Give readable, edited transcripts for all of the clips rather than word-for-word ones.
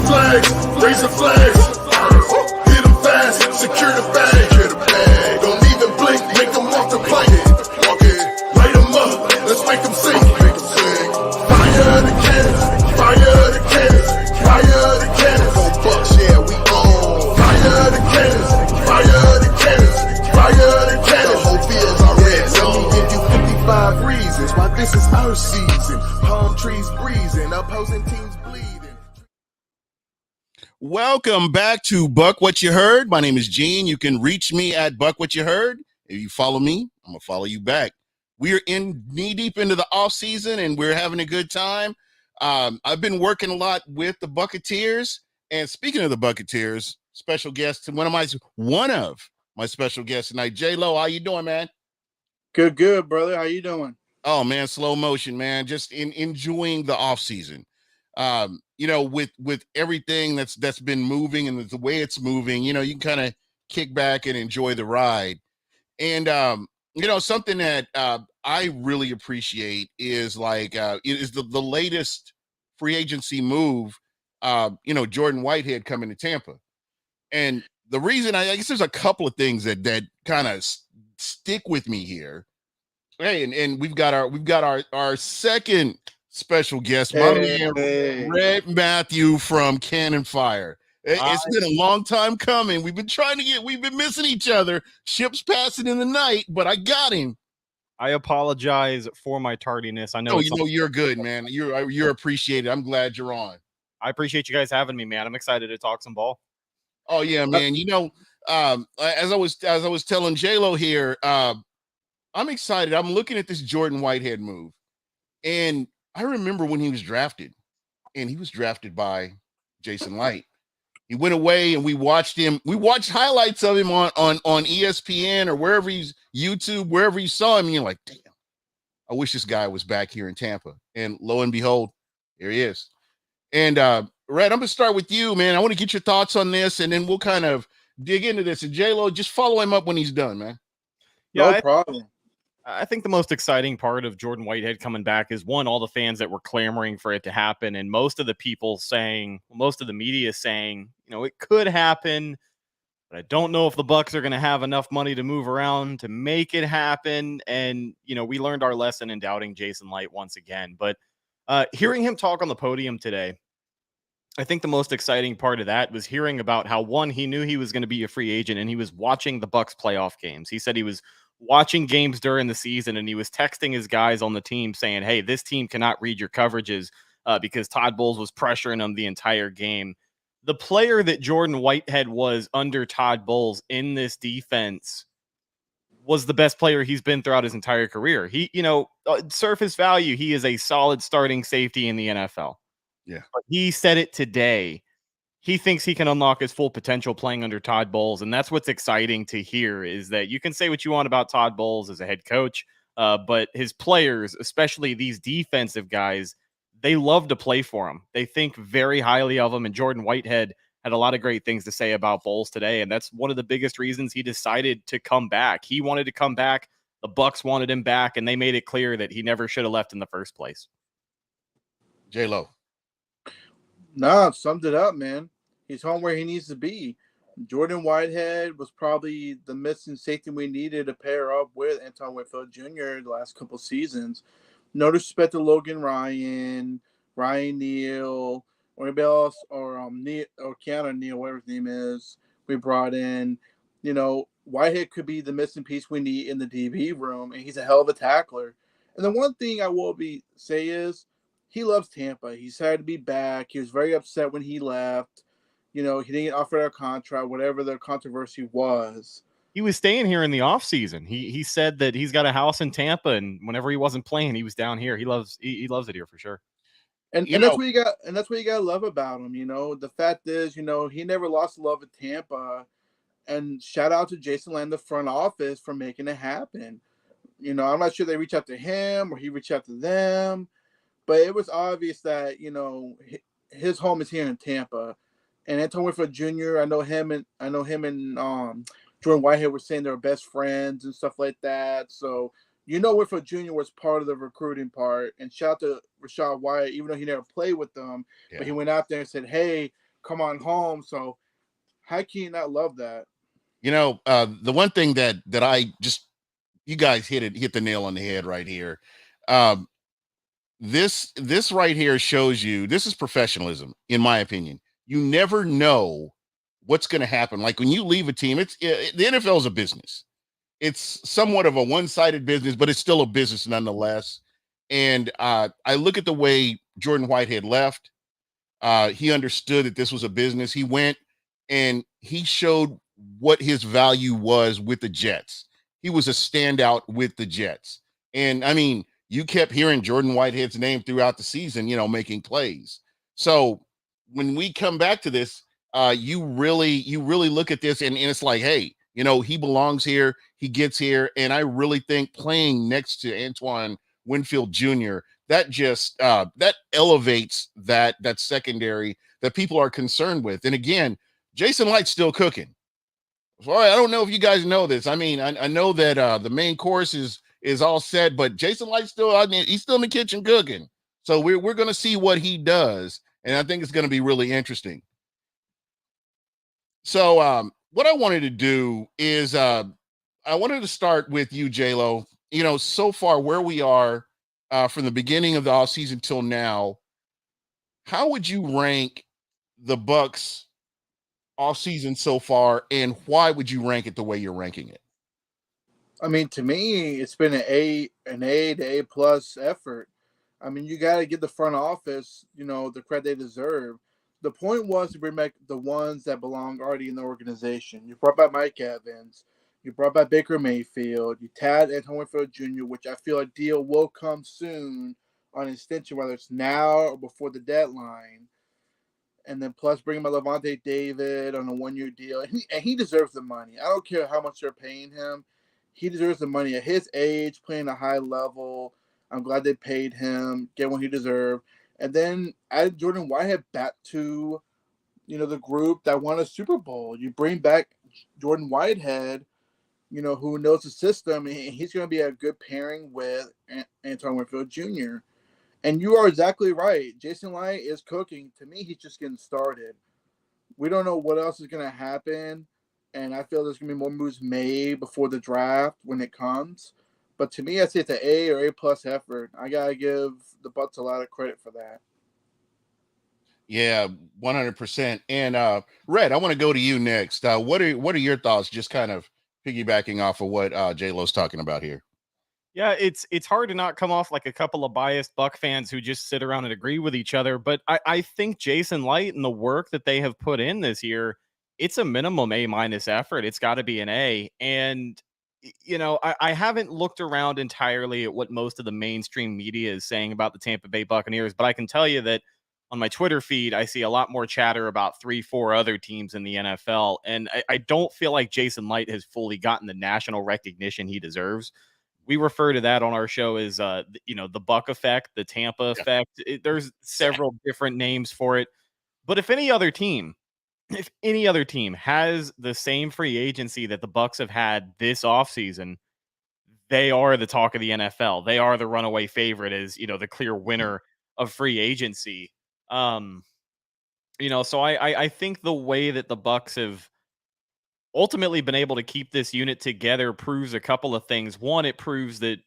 flags, raise the flags. Hit them fast, secure the bag. Don't even blink, make them off the plane. Light them up, let's make them sing. Fire the cannons, fire the cannons, fire the cannons. On Bucs, yeah, we on. Fire the cannons, fire the cannons, fire the cannons. The whole field's already on. Let me give you 55 reasons why this is our season. Palm trees breezing, opposing teams bleeding. Welcome back to Buck What You Heard. My name is Gene. You can reach me at Buck What You Heard. If you follow me, I'm going to follow you back. We are in knee-deep into the off-season, and we're having a good time. I've been working a lot with the Buccateers. And speaking of the Buccateers, special guest, one of my special guests tonight, J-Lo. How you doing, man? Good, brother. How you doing? Oh, man, slow motion, man. Just enjoying the off-season. With everything that's been moving and the way it's moving, you can kind of kick back and enjoy the ride. And, something that I really appreciate is the latest free agency move, Jordan Whitehead coming to Tampa. And the reason I guess there's a couple of things that kind of stick with me here. Hey, and we've got our second special guest, my man, Rhett Matthew from Cannon Fire. It's been a long time coming. We've been missing each other. Ships passing in the night, but I got him. I apologize for my tardiness. I know. You're good, man. You're appreciated. I'm glad you're on. I appreciate you guys having me, man. I'm excited to talk some ball. Oh yeah, man. As I was telling J-Lo here, I'm excited. I'm looking at this Jordan Whitehead move, and I remember when he was drafted, and he was drafted by Jason Light. He went away, and we watched him. We watched highlights of him on ESPN or wherever he's YouTube, wherever you saw him. And you're like, damn, I wish this guy was back here in Tampa. And lo and behold, here he is. And Rhett, I'm gonna start with you, man. I want to get your thoughts on this, and then we'll kind of dig into this. And J-Lo, just follow him up when he's done, man. Yeah, no problem. I think the most exciting part of Jordan Whitehead coming back is, one, all the fans that were clamoring for it to happen. And most of the media saying, it could happen, but I don't know if the Bucs are going to have enough money to move around to make it happen. And, we learned our lesson in doubting Jason Light once again. But hearing him talk on the podium today, I think the most exciting part of that was hearing about how, one, he knew he was going to be a free agent and he was watching the Bucs playoff games. He said he was watching games during the season, and he was texting his guys on the team saying, hey, this team cannot read your coverages because Todd Bowles was pressuring them the entire game. The player that Jordan Whitehead was under Todd Bowles in this defense was the best player he's been throughout his entire career. He, surface value, he is a solid starting safety in the NFL. Yeah. But he said it today. He thinks he can unlock his full potential playing under Todd Bowles. And that's what's exciting to hear, is that you can say what you want about Todd Bowles as a head coach, but his players, especially these defensive guys, they love to play for him. They think very highly of him. And Jordan Whitehead had a lot of great things to say about Bowles today. And that's one of the biggest reasons he decided to come back. He wanted to come back. The Bucs wanted him back, and they made it clear that he never should have left in the first place. J-Lo. Nah, summed it up, man. He's home where he needs to be. Jordan Whitehead was probably the missing safety we needed to pair up with Antoine Winfield Jr. the last couple seasons. No disrespect to Logan Ryan Neal, or anybody else, or Keanu Neal, whatever his name is, we brought in. Whitehead could be the missing piece we need in the DB room, and he's a hell of a tackler. And the one thing I will say is, he loves Tampa. He's sad to be back. He was very upset when he left. He didn't get offered a contract, whatever the controversy was. He was staying here in the offseason. He said that he's got a house in Tampa, and whenever he wasn't playing, he was down here. He loves it here for sure. And that's what you got. And that's what you got to love about him. The fact is, he never lost the love of Tampa. And shout out to Jason Land, the front office, for making it happen. I'm not sure they reached out to him or he reached out to them. But it was obvious that, his home is here in Tampa. And Antoine Winfield Jr., I know him and Jordan Whitehead were saying they were best friends and stuff like that. So, Winfield Jr. was part of the recruiting part. And shout out to Rashad White, even though he never played with them. Yeah. But he went out there and said, hey, come on home. So how can you not love that? The one thing that I just, you guys hit the nail on the head right here. Um, this right here shows you, this is professionalism, in my opinion. You never know what's going to happen. Like when you leave a team, the NFL is a business. It's somewhat of a one-sided business, but it's still a business nonetheless. And I look at the way Jordan Whitehead left. He understood that this was a business. He went and he showed what his value was with the Jets. He was a standout with the Jets. And I mean, you kept hearing Jordan Whitehead's name throughout the season, making plays. So when we come back to this, you really look at this and it's like, hey, he belongs here. He gets here. And I really think playing next to Antoine Winfield Jr., that just that elevates that secondary that people are concerned with. And again, Jason Light's still cooking. So I don't know if you guys know this. I mean, I know that the main course is all set, but Jason Light's he's still in the kitchen cooking. So we're going to see what he does, and I think it's going to be really interesting. So what I wanted to do is I wanted to start with you, J-Lo. So far where we are from the beginning of the offseason till now, how would you rank the Bucs offseason so far, and why would you rank it the way you're ranking it? I mean, to me, it's been an A to A plus effort. I mean, you got to give the front office, the credit they deserve. The point was to bring back the ones that belong already in the organization. You brought back Mike Evans. You brought back Baker Mayfield. You tagged Antoine Winfield Jr., which I feel a deal will come soon on an extension, whether it's now or before the deadline. And then plus bring my Levante David on a 1-year deal. And he deserves the money. I don't care how much they're paying him. He deserves the money at his age, playing a high level. I'm glad they paid him, get what he deserved. And then add Jordan Whitehead back to, the group that won a Super Bowl. You bring back Jordan Whitehead, who knows the system, and he's going to be a good pairing with Antoine Winfield Jr. And you are exactly right. Jason Light is cooking. To me, he's just getting started. We don't know what else is going to happen, and I feel there's going to be more moves made before the draft when it comes. But to me, I'd say it's an A or A plus effort. I got to give the Bucs a lot of credit for that. Yeah, 100%. And Rhett, I want to go to you next. What are your thoughts, just kind of piggybacking off of what J-Lo's talking about here? Yeah, it's hard to not come off like a couple of biased Buck fans who just sit around and agree with each other. But I think Jason Light and the work that they have put in this year, it's a minimum A minus effort. It's got to be an A. And, I haven't looked around entirely at what most of the mainstream media is saying about the Tampa Bay Buccaneers, but I can tell you that on my Twitter feed, I see a lot more chatter about 3-4 other teams in the NFL. And I don't feel like Jason Light has fully gotten the national recognition he deserves. We refer to that on our show as, the Buck effect, the Tampa effect. There's several different names for it. But if any other team has the same free agency that the Bucs have had this offseason, they are the talk of the NFL. They are the runaway favorite as, the clear winner of free agency. So I think the way that the Bucs have ultimately been able to keep this unit together proves a couple of things. One, it proves that,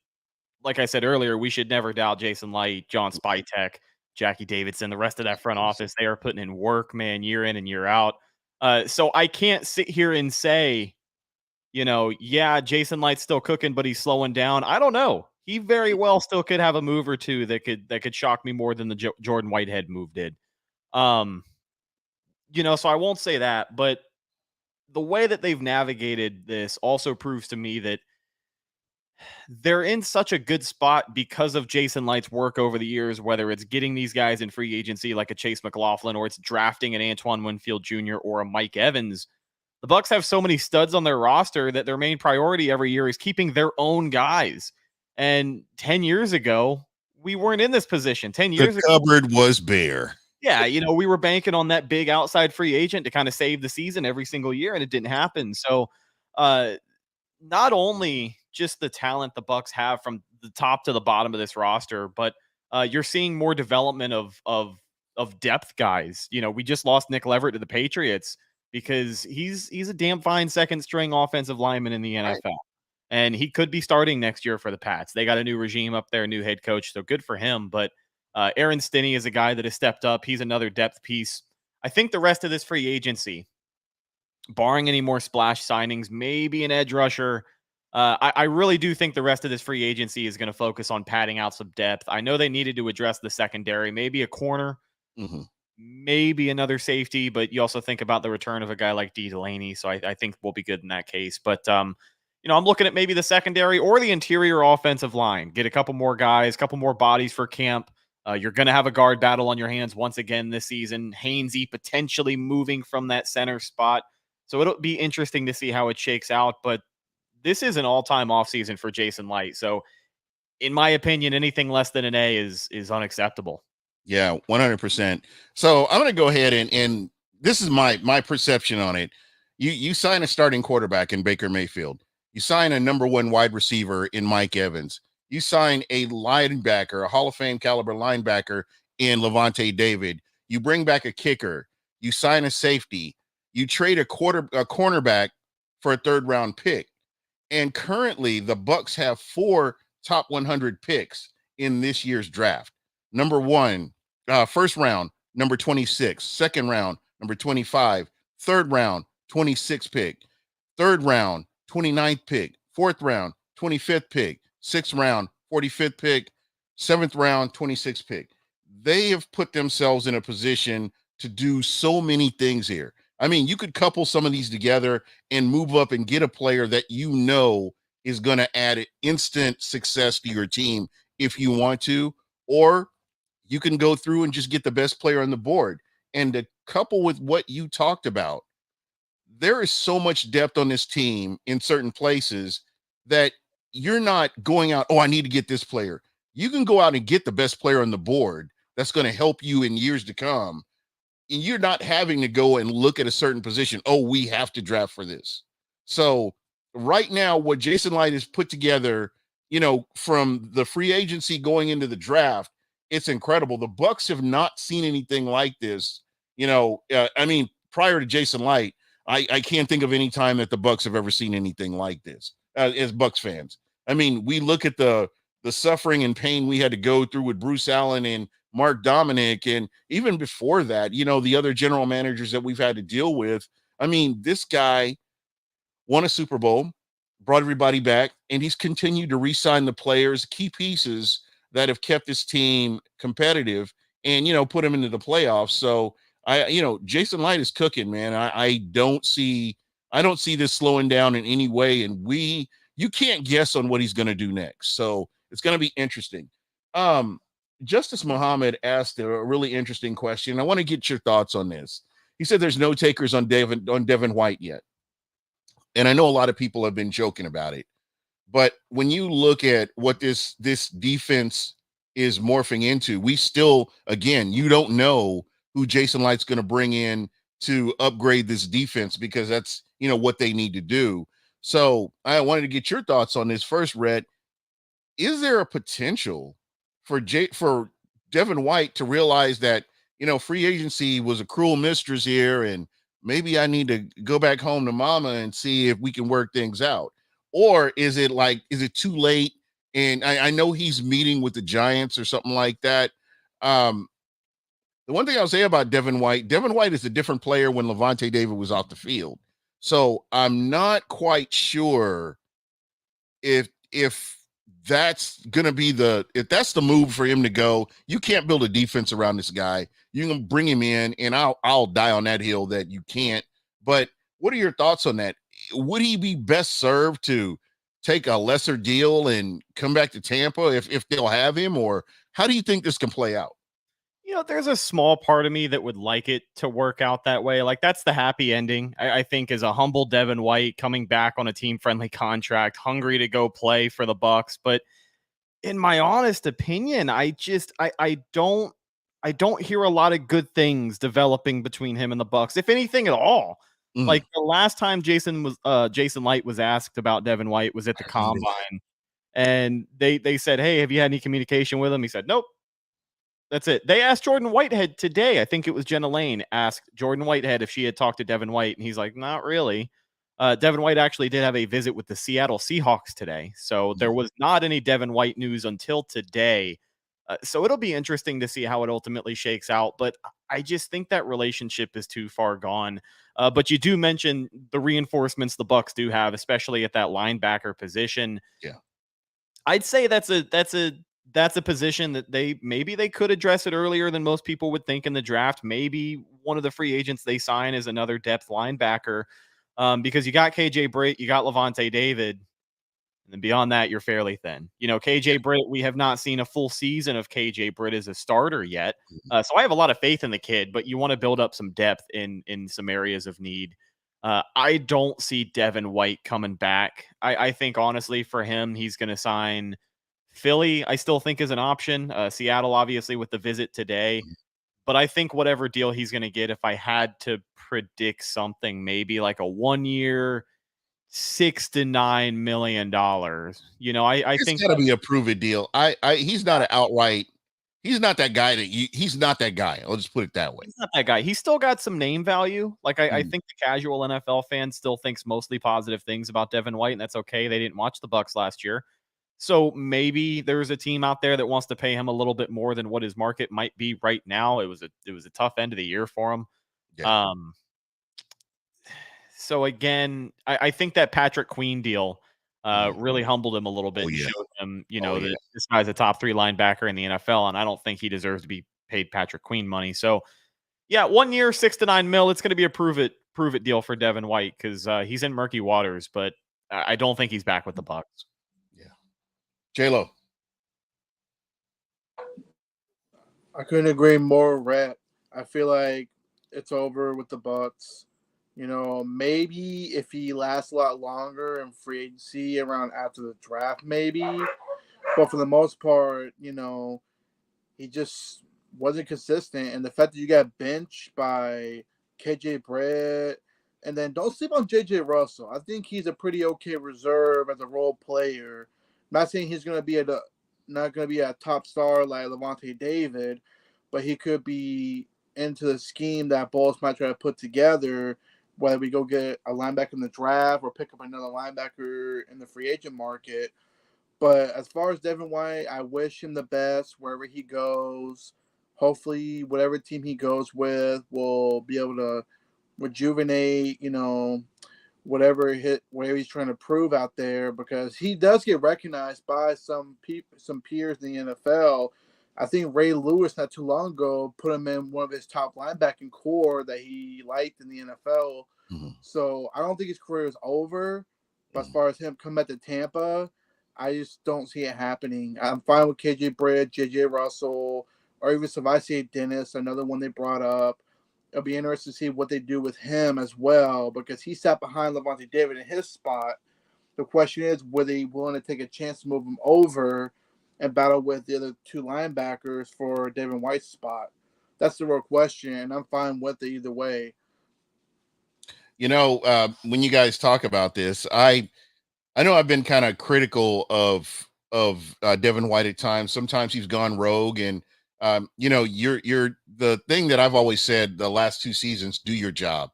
like I said earlier, we should never doubt Jason Light, John Spytek, Jackie Davidson, the rest of that front office. They are putting in work, man, year in and year out. So I can't sit here and say, Jason Light's still cooking, but he's slowing down. I don't know. He very well still could have a move or two that could shock me more than the Jordan Whitehead move did. So I won't say that, but the way that they've navigated this also proves to me that they're in such a good spot because of Jason Light's work over the years, whether it's getting these guys in free agency like a Chase McLaughlin, or it's drafting an Antoine Winfield Jr. or a Mike Evans. The Bucs have so many studs on their roster that their main priority every year is keeping their own guys. And 10 years ago, we weren't in this position. 10 years ago, the cupboard was bare. Yeah, we were banking on that big outside free agent to kind of save the season every single year, and it didn't happen. So not only just the talent the Bucs have from the top to the bottom of this roster, but you're seeing more development of depth guys. You know, we just lost Nick Leverett to the Patriots because he's a damn fine second string offensive lineman in the NFL. And he could be starting next year for the Pats. They got a new regime up there, a new head coach, so good for him. But Aaron Stinney is a guy that has stepped up. He's another depth piece. I think the rest of this free agency, barring any more splash signings, maybe an edge rusher. I really do think the rest of this free agency is going to focus on padding out some depth. I know they needed to address the secondary, maybe a corner, maybe another safety, but you also think about the return of a guy like D. Delaney. So I think we'll be good in that case. But, you know, I'm looking at maybe the secondary or the interior offensive line. Get a couple more guys, couple more bodies for camp. You're going to have a guard battle on your hands once again this season. Hainsey potentially moving from that center spot. So it'll be interesting to see how it shakes out. But this is an all-time offseason for Jason Light. So in my opinion, anything less than an A is unacceptable. Yeah, 100%. So I'm going to go ahead and this is my perception on it. You sign a starting quarterback in Baker Mayfield. You sign a number one wide receiver in Mike Evans. You sign a linebacker, a Hall of Fame caliber linebacker in Levante David. You bring back a kicker. You sign a safety. You trade a cornerback for a third-round pick. And currently, the Bucs have 4 top 100 picks in this year's draft. Number 1, first round, number 26. Second round, number 25. Third round, 26 pick. Third round, 29th pick. Fourth round, 25th pick. Sixth round, 45th pick. Seventh round, 26th pick. They have put themselves in a position to do so many things here. I mean, you could couple some of these together and move up and get a player that you know is going to add instant success to your team if you want to, or you can go through and just get the best player on the board. And to couple with what you talked about, there is so much depth on this team in certain places that you're not going out, oh, I need to get this player. You can go out and get the best player on the board that's going to help you in years to come. And you're not having to go and look at a certain position. Oh, we have to draft for this. So right now, what Jason Light has put together, you know, from the free agency going into the draft, it's incredible. The Bucs have not seen anything like this. You know, I mean, prior to Jason Light, I can't think of any time that the Bucs have ever seen anything like this as Bucs fans. I mean, we look at the suffering and pain we had to go through with Bruce Allen and Mark Dominic, and even before that, you know, the other general managers that we've had to deal with. I mean, this guy won a Super Bowl, brought everybody back, and he's continued to re-sign the players, key pieces that have kept this team competitive and, you know, put him into the playoffs. So Jason Light is cooking, man. I don't see this slowing down in any way. And you can't guess on what he's going to do next. So it's going to be interesting. Justice Muhammad asked a really interesting question. I want to get your thoughts on this. He said there's no takers on Devin White yet. And I know a lot of people have been joking about it. But when you look at what this defense is morphing into, we still, again, you don't know who Jason Light's going to bring in to upgrade this defense, because that's, you know, what they need to do. So I wanted to get your thoughts on this first, Rhett. Is there a potential for Devin White to realize that, you know, free agency was a cruel mistress here, and maybe I need to go back home to mama and see if we can work things out? Or is it too late? And I know he's meeting with the Giants or something like that. The one thing I'll say about Devin White is a different player when Levante David was off the field. So I'm not quite sure if that's going to be if that's the move for him to go. You can't build a defense around this guy. You can bring him in, and I'll die on that hill that you can't. But what are your thoughts on that? Would he be best served to take a lesser deal and come back to Tampa if they'll have him? Or how do you think this can play out? You know, there's a small part of me that would like it to work out that way. Like, that's the happy ending, I think, is a humble Devin White coming back on a team-friendly contract, hungry to go play for the Bucs. But in my honest opinion, I don't hear a lot of good things developing between him and the Bucs, if anything at all. Like, the last time Jason Light was asked about Devin White was at the Combine, and they said, "Hey, have you had any communication with him?" He said, "Nope." That's it. They asked Jordan Whitehead today. I think it was Jenna Lane asked Jordan Whitehead if she had talked to Devin White, and he's like, not really. Devin White actually did have a visit with the Seattle Seahawks today, so there was not any Devin White news until today. So it'll be interesting to see how it ultimately shakes out, but I just think that relationship is too far gone. But you do mention the reinforcements the Bucs do have, especially at that linebacker position. Yeah. I'd say that's a position that they could address it earlier than most people would think in the draft. Maybe one of the free agents they sign is another depth linebacker, because you got KJ Britt, you got Levante David, and then beyond that, you're fairly thin. KJ Britt, we have not seen a full season of KJ Britt as a starter yet, so I have a lot of faith in the kid. But you want to build up some depth in some areas of need. I don't see Devin White coming back. I think honestly for him, he's going to sign Philly. I still think is an option. Seattle, obviously, with the visit today. But I think whatever deal he's going to get, if I had to predict something, maybe like a 1 year, $6 to $9 million. I It's think got to be a prove it deal. He's not an outright. He's not that guy he's not that guy. I'll just put it that way. he's not that guy. He's still got some name value. Like I think the casual NFL fan still thinks mostly positive things about Devin White, and that's okay. They didn't watch the Bucs last year. So maybe there's a team out there that wants to pay him a little bit more than what his market might be right now. It was a tough end of the year for him. Yeah. So again, I think that Patrick Queen deal really humbled him a little bit and showed him, that this guy's a top 3 linebacker in the NFL, and I don't think he deserves to be paid Patrick Queen money. So yeah, 1 year, $6 to $9 million. It's going to be a prove it deal for Devin White because he's in murky waters, but I don't think he's back with the Bucs. J-Lo. I couldn't agree more, Rhett. I feel like it's over with the Bucs. Maybe if he lasts a lot longer in free agency around after the draft, maybe. But for the most part, he just wasn't consistent. And the fact that you got benched by KJ Britt, and then don't sleep on JJ Russell. I think he's a pretty okay reserve as a role player. I'm not saying he's going to be not going to be a top star like Levante David, but he could be into the scheme that Bulls might try to put together, whether we go get a linebacker in the draft or pick up another linebacker in the free agent market. But as far as Devin White, I wish him the best wherever he goes. Hopefully, whatever team he goes with will be able to rejuvenate, whatever he's trying to prove out there, because he does get recognized by some peers in the NFL. I think Ray Lewis not too long ago put him in one of his top linebacking core that he liked in the NFL. So I don't think his career is over. But as far as him coming back to Tampa, I just don't see it happening. I'm fine with KJ Britt, JJ Russell, or even Savasi Dennis, another one they brought up. It'll be interesting to see what they do with him as well, because he sat behind Levante David in his spot. The question is, were they willing to take a chance to move him over and battle with the other 2 linebackers for Devin White's spot? That's the real question, and I'm fine with it either way. When you guys talk about this, I know I've been kind of critical of Devin White at times. Sometimes he's gone rogue, and you're the thing that I've always said the last 2 seasons: do your job.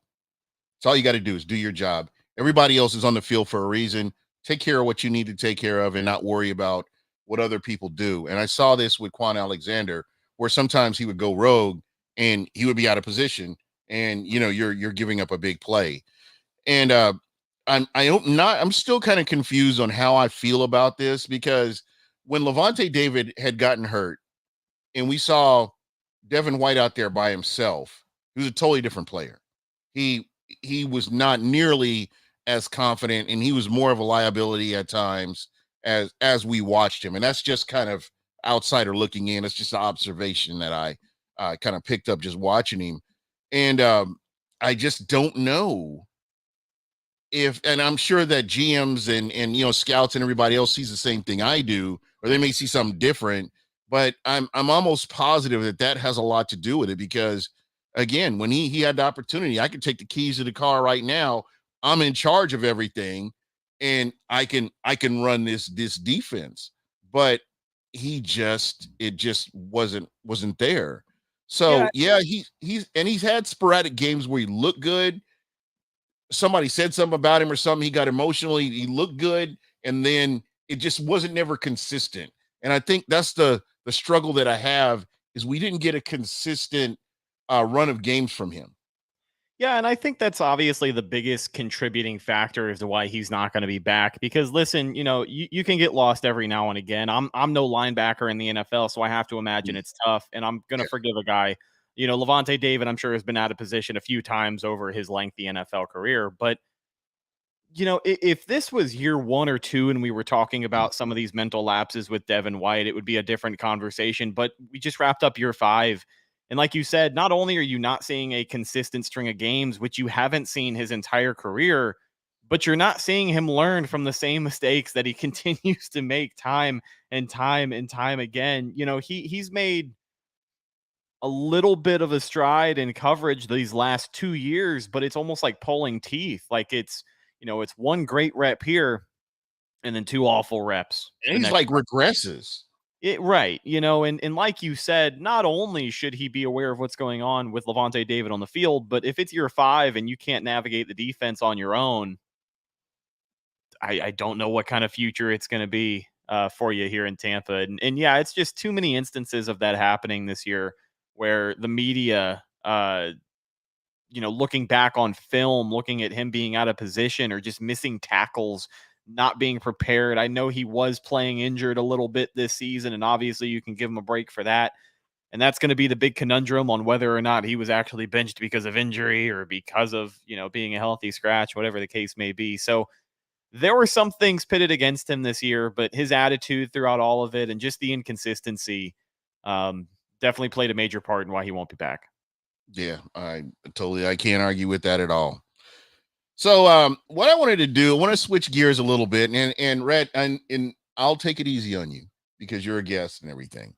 That's all you got to do is do your job. Everybody else is on the field for a reason. Take care of what you need to take care of, and not worry about what other people do. And I saw this with Quan Alexander, where sometimes he would go rogue and he would be out of position, and you're giving up a big play. And I'm still kind of confused on how I feel about this, because when Levante David had gotten hurt and we saw Devin White out there by himself, he was a totally different player. He was not nearly as confident, and he was more of a liability at times as we watched him. And that's just kind of outsider looking in. It's just an observation that I kind of picked up just watching him. And I just don't know and I'm sure that GMs and scouts and everybody else sees the same thing I do, or they may see something different. But I'm almost positive that has a lot to do with it, because again, when he had the opportunity, I could take the keys to the car right now. I'm in charge of everything, and I can run this defense. But it just wasn't there. So Yeah, yeah, he's had sporadic games where he looked good. Somebody said something about him or something. He got emotional. He looked good, and then it just wasn't never consistent. And I think that's the struggle that I have is we didn't get a consistent run of games from him. Yeah, and I think that's obviously the biggest contributing factor as to why he's not going to be back. Because listen, you can get lost every now and again. I'm no linebacker in the NFL, so I have to imagine it's tough. And I'm gonna forgive a guy. Levante David, I'm sure, has been out of position a few times over his lengthy NFL career. But if this was year 1 or 2 and we were talking about some of these mental lapses with Devin White, it would be a different conversation. But we just wrapped up year 5. And like you said, not only are you not seeing a consistent string of games, which you haven't seen his entire career, but you're not seeing him learn from the same mistakes that he continues to make time and time and time again. He's made a little bit of a stride in coverage these last 2 years, but it's almost like pulling teeth. Like it's one great rep here and then 2 awful reps. And he's like regresses. Right. And like you said, not only should he be aware of what's going on with Levante David on the field, but if it's year 5 and you can't navigate the defense on your own, I don't know what kind of future it's going to be for you here in Tampa. And yeah, it's just too many instances of that happening this year where the media, looking back on film, looking at him being out of position or just missing tackles, not being prepared. I know he was playing injured a little bit this season, and obviously you can give him a break for that. And that's going to be the big conundrum on whether or not he was actually benched because of injury or because of, being a healthy scratch, whatever the case may be. So there were some things pitted against him this year, but his attitude throughout all of it and just the inconsistency definitely played a major part in why he won't be back. Yeah, I can't argue with that at all. So what I wanted to do, I want to switch gears a little bit, and Rhett, and I'll take it easy on you because you're a guest and everything.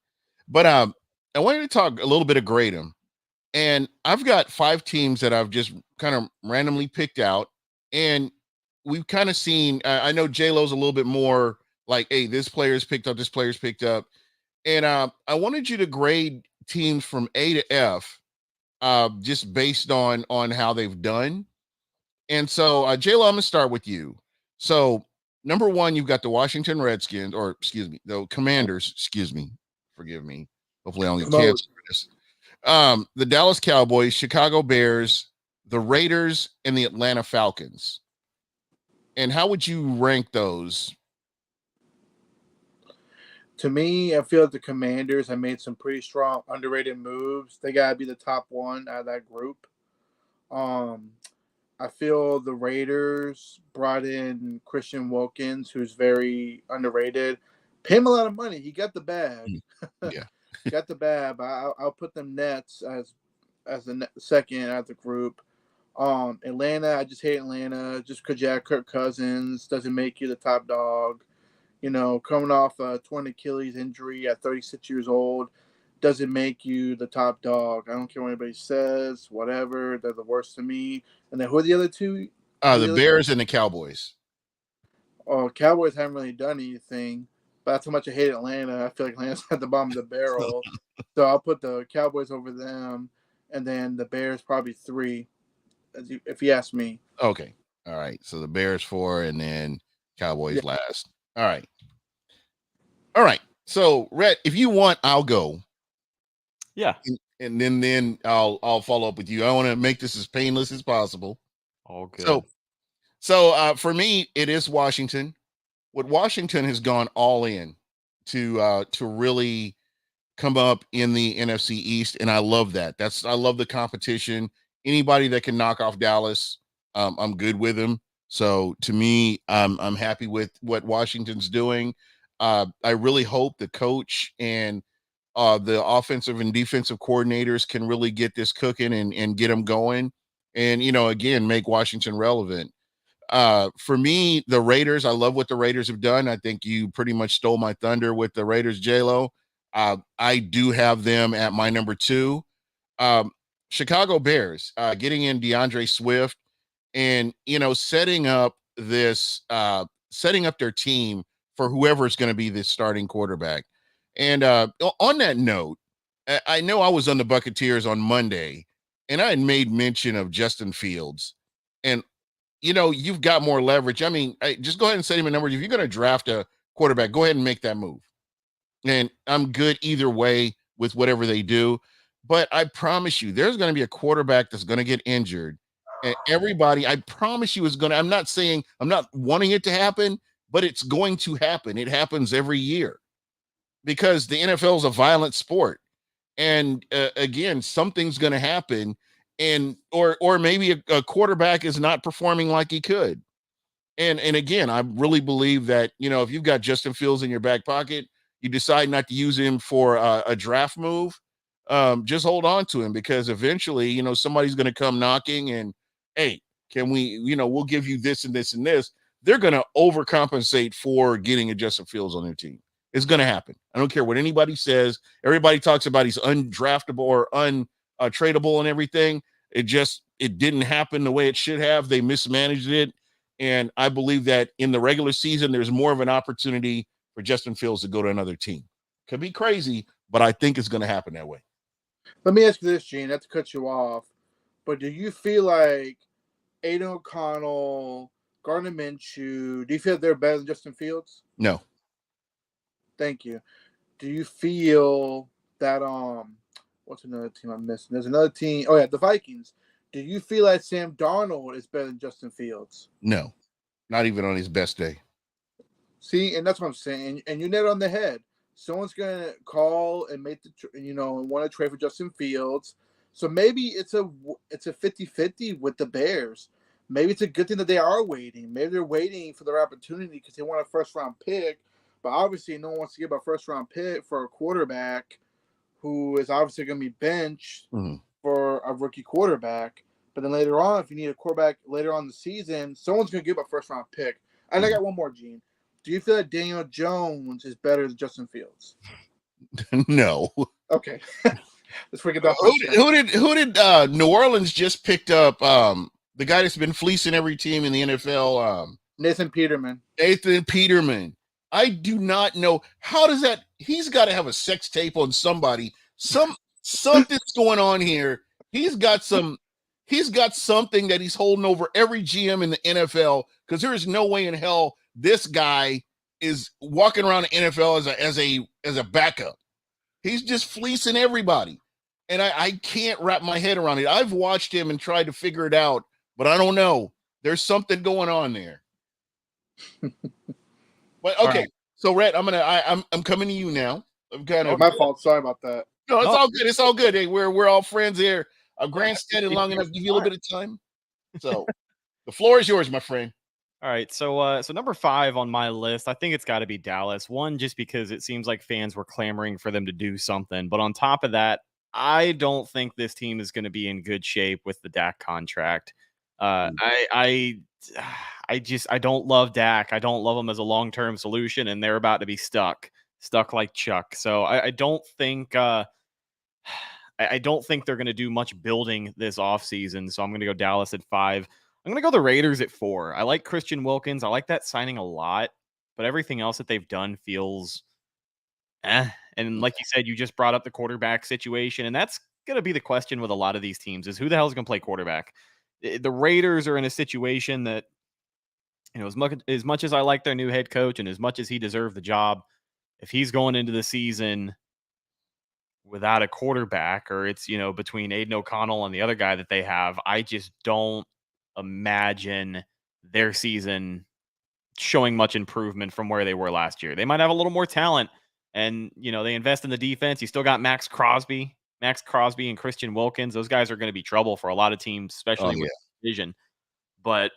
But I wanted to talk a little bit of Gradem, and I've got 5 teams that I've just kind of randomly picked out, and we've kind of seen. I know J-Lo's a little bit more like, hey, this player's picked up, this player's picked up, and I wanted you to grade teams from A to F, just based on how they've done. And so, J-Lo, I'm going to start with you. So, number 1, you've got the Washington Redskins, or excuse me, the Commanders, excuse me, forgive me. Hopefully I don't get cancer for this. The Dallas Cowboys, Chicago Bears, the Raiders, and the Atlanta Falcons. And how would you rank those? To me, I feel like the Commanders have made some pretty strong, underrated moves. They got to be the top one out of that group. I feel the Raiders brought in Christian Wilkins, who's very underrated. Pay him a lot of money. He got the bag. Yeah. Got the bag. But I'll put them Nets as the second out of the group. Atlanta, I just hate Atlanta just because you have Kirk Cousins. Doesn't make you the top dog. Coming off a torn Achilles injury at 36 years old doesn't make you the top dog. I don't care what anybody says, whatever. They're the worst to me. And then who are the other 2? The Bears and the Cowboys. Oh, Cowboys haven't really done anything. But that's how much I hate Atlanta. I feel like Atlanta's at the bottom of the barrel. So I'll put the Cowboys over them. And then the Bears probably 3, if you ask me. Okay. All right. So the Bears 4 and then Cowboys last. All right. All right. So, Rhett, if you want, I'll go. Yeah. And then I'll follow up with you. I want to make this as painless as possible. All good. So for me, it is Washington. What Washington has gone all in to really come up in the NFC East, and I love that. I love the competition. Anybody that can knock off Dallas, I'm good with them. So to me, I'm happy with what Washington's doing. I really hope the coach and the offensive and defensive coordinators can really get this cooking and get them going, and again, make Washington relevant. For me, the Raiders, I love what the Raiders have done. I think you pretty much stole my thunder with the Raiders, J-Lo. I do have them at my number 2. Chicago Bears, getting in DeAndre Swift and, setting up their team for whoever's going to be the starting quarterback. And on that note, I know I was on the Buccateers on Monday, and I had made mention of Justin Fields. And, you've got more leverage. I mean, just go ahead and send him a number. If you're going to draft a quarterback, go ahead and make that move. And I'm good either way with whatever they do. But I promise you, there's going to be a quarterback that's going to get injured. And everybody, I promise you, is going to, I'm not saying, I'm not wanting it to happen, but it's going to happen. It happens every year because the NFL is a violent sport. And again, something's going to happen. And, or maybe a quarterback is not performing like he could. And again, I really believe that, if you've got Justin Fields in your back pocket, you decide not to use him for a draft move, just hold on to him because eventually, somebody's going to come knocking and, hey, can we, we'll give you this and this and this. They're going to overcompensate for getting a Justin Fields on their team. It's going to happen. I don't care what anybody says. Everybody talks about he's undraftable or untradeable and everything. It didn't happen the way it should have. They mismanaged it. And I believe that in the regular season, there's more of an opportunity for Justin Fields to go to another team. Could be crazy, but I think it's going to happen that way. Let me ask you this, Gene, not to cut you off, but do you feel like Aiden O'Connell, Gardner Minshew, do you feel they're better than Justin Fields? No. Thank you. Do you feel that what's another team I'm missing? There's another team. Oh yeah, the Vikings. Do you feel like Sam Darnold is better than Justin Fields? No, not even on his best day. See, and that's what I'm saying. And you nailed it on the head. Someone's gonna call and make want to trade for Justin Fields. So maybe it's a 50-50 with the Bears. Maybe it's a good thing that they are waiting. Maybe they're waiting for their opportunity because they want a first-round pick. But obviously, no one wants to give a first-round pick for a quarterback who is obviously going to be benched for a rookie quarterback. But then later on, if you need a quarterback later on in the season, someone's going to give a first-round pick. And I got one more, Gene. Do you feel that Daniel Jones is better than Justin Fields? No. Okay. Let's forget that. Who did New Orleans just picked up? The guy that's been fleecing every team in the NFL. Nathan Peterman. I do not know. How does that? He's got to have a sex tape on somebody. Something's going on here. He's got something that he's holding over every GM in the NFL because there is no way in hell this guy is walking around the NFL as a backup. He's just fleecing everybody. And I can't wrap my head around it. I've watched him and tried to figure it out, but I don't know. There's something going on there. But okay, right. So Rhett, I'm coming to you now. I'm kind of my fault. Sorry about that. No, it's all good. It's all good. Hey, we're all friends here. I've grandstanded long enough to give you a little bit of time. So the floor is yours, my friend. All right, so number 5 on my list, I think it's got to be Dallas. One, just because it seems like fans were clamoring for them to do something, but on top of that, I don't think this team is going to be in good shape with the Dak contract. I don't love Dak. I don't love him as a long-term solution, and they're about to be stuck like Chuck. So I don't think they're going to do much building this offseason. So I'm going to go Dallas at 5. I'm going to go the Raiders at 4. I like Christian Wilkins. I like that signing a lot, but everything else that they've done feels And like you said, you just brought up the quarterback situation, and that's going to be the question with a lot of these teams is who the hell is going to play quarterback? The Raiders are in a situation that, as much as I like their new head coach and as much as he deserved the job, if he's going into the season without a quarterback, or it's, between Aiden O'Connell and the other guy that they have, I just don't imagine their season showing much improvement from where they were last year. They might have a little more talent, and, they invest in the defense. You still got Max Crosby and Christian Wilkins. Those guys are going to be trouble for a lot of teams, especially with division. But,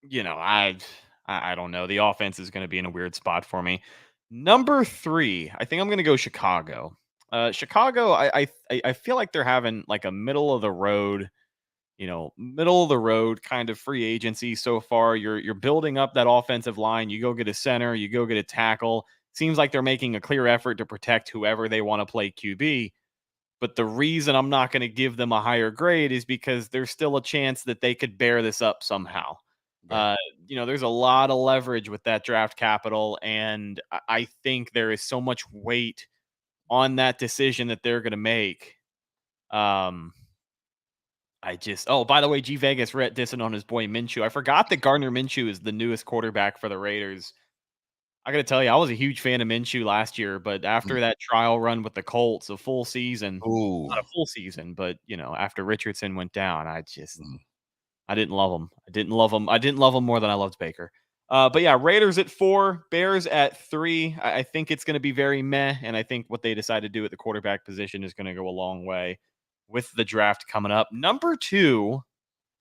I don't know. The offense is going to be in a weird spot for me. Number 3, I think I'm going to go Chicago. Chicago, I feel like they're having like a middle of the road kind of free agency so far. You're building up that offensive line. You go get a center, you go get a tackle. Seems like they're making a clear effort to protect whoever they want to play QB. But the reason I'm not going to give them a higher grade is because there's still a chance that they could bear this up somehow. Uh, there's a lot of leverage with that draft capital, and I think there is so much weight on that decision that they're going to make. By the way, G Vegas Rhett dissing on his boy Minshew. I forgot that Gardner Minshew is the newest quarterback for the Raiders. I got to tell you, I was a huge fan of Minshew last year, but after that trial run with the Colts, a full season, Ooh. not a full season, but after Richardson went down, I Mm. didn't love him. I didn't love him more than I loved Baker. But yeah, Raiders at 4, Bears at 3. I think it's going to be very meh, and I think what they decide to do at the quarterback position is going to go a long way with the draft coming up. Number 2,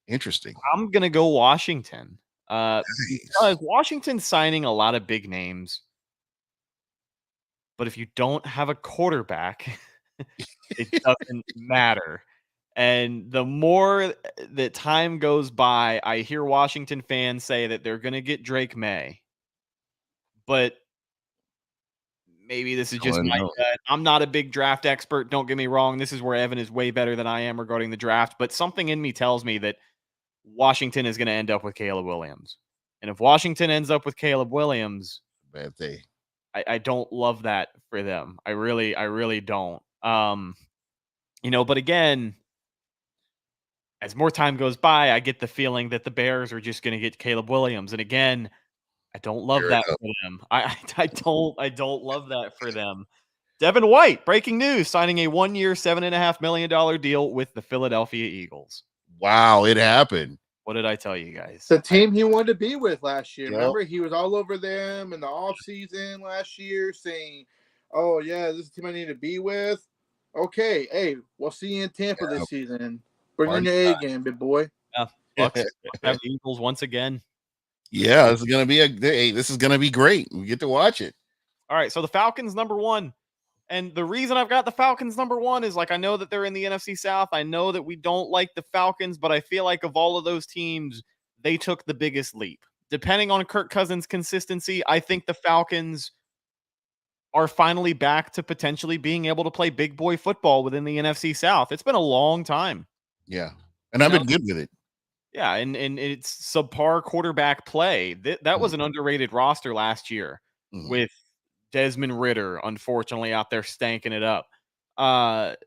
Interesting. I'm going to go Washington. Nice. Because Washington's signing a lot of big names, but if you don't have a quarterback, it doesn't matter. And the more that time goes by, I hear Washington fans say that they're going to get Drake May. But maybe this is just my gut. I'm not a big draft expert. Don't get me wrong. This is where Evan is way better than I am regarding the draft. But something in me tells me that Washington is going to end up with Caleb Williams. And if Washington ends up with Caleb Williams, Bad thing. I don't love that for them. I really don't. But again, as more time goes by, I get the feeling that the Bears are just going to get Caleb Williams. And again, I don't love Fair that enough. for them. I don't love that for them. Devin White, breaking news, signing a 1-year, $7.5 million deal with the Philadelphia Eagles. Wow, it happened. What did I tell you guys? The team he wanted to be with last year. Yep. Remember, he was all over them in the offseason last year saying, oh, yeah, this is the team I need to be with. Okay, hey, we'll see you in Tampa this season. Bring in your A game, big boy. Yeah, Bucks have the Eagles once again. Yeah, this is gonna be great. We get to watch it. All right, so the Falcons number 1. And the reason I've got the Falcons number 1 is I know that they're in the NFC South. I know that we don't like the Falcons, but I feel like of all of those teams, they took the biggest leap. Depending on Kirk Cousins' consistency, I think the Falcons are finally back to potentially being able to play big boy football within the NFC South. It's been a long time. Yeah, and I've been good with it. Yeah, and it's subpar quarterback play. That was an underrated roster last year with Desmond Ridder, unfortunately, out there stanking it up. I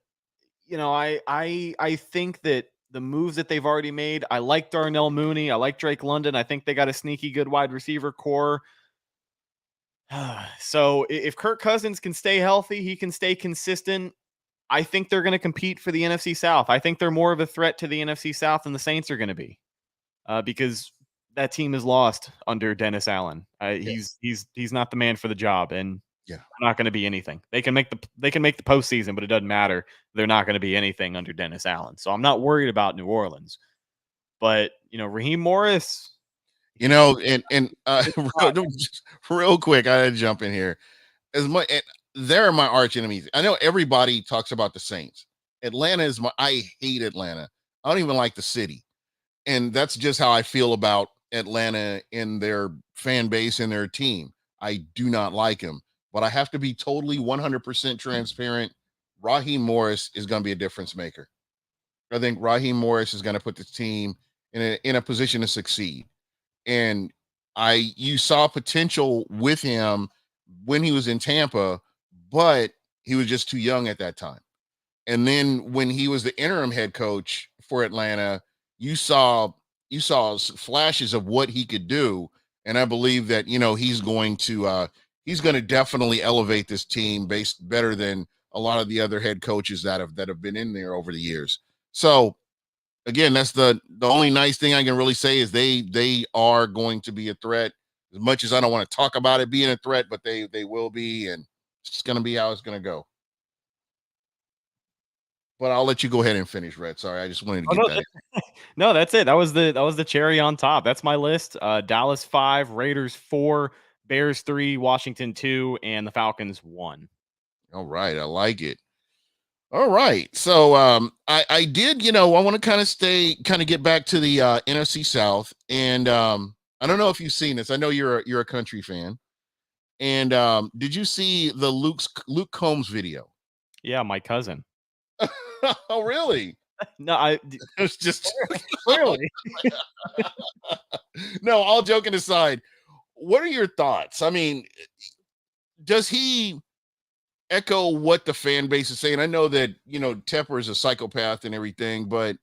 think that the moves that they've already made, I like Darnell Mooney, I like Drake London. I think they got a sneaky good wide receiver core. So if Kirk Cousins can stay healthy, he can stay consistent, I think they're going to compete for the NFC South. I think they're more of a threat to the NFC South than the Saints are going to be, because that team is lost under Dennis Allen. He's not the man for the job, and they're not going to be anything. They can make the postseason, but it doesn't matter. They're not going to be anything under Dennis Allen. So I'm not worried about New Orleans. But Raheem Morris, real quick, I had to jump in here. They're my arch enemies. I know everybody talks about the Saints. I hate Atlanta. I don't even like the city. And that's just how I feel about Atlanta and their fan base and their team. I do not like them, but I have to be totally 100% transparent. Raheem Morris is going to be a difference maker. I think Raheem Morris is going to put the team in a position to succeed. And you saw potential with him when he was in Tampa, but he was just too young at that time. And then when he was the interim head coach for Atlanta, you saw flashes of what he could do. And I believe that, he's going to definitely elevate this team better than a lot of the other head coaches that have been in there over the years. So again, that's the only nice thing I can really say is they are going to be a threat. As much as I don't want to talk about it being a threat, but they will be, and it's just going to be how it's going to go. But I'll let you go ahead and finish, Rhett. Sorry, I just wanted to get that in. No, that's it. That was the cherry on top. That's my list. Dallas 5, Raiders 4, Bears 3, Washington 2, and the Falcons 1. All right, I like it. All right, so I did, I want to kind of get back to the NFC South, and I don't know if you've seen this. I know you're a country fan, and did you see the Luke Combs video? Yeah, my cousin. Oh, really? No, It was just clearly. no. All joking aside, what are your thoughts? I mean, does he echo what the fan base is saying? I know that Tepper is a psychopath and everything, but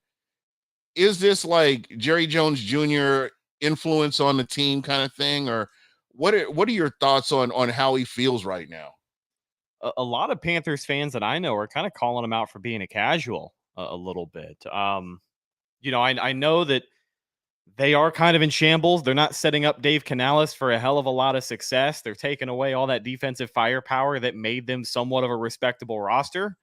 is this like Jerry Jones Jr. influence on the team kind of thing, or what are your thoughts on how he feels right now? A lot of Panthers fans that I know are kind of calling him out for being a casual a little bit. I know that they are kind of in shambles. They're not setting up Dave Canales for a hell of a lot of success. They're taking away all that defensive firepower that made them somewhat of a respectable roster.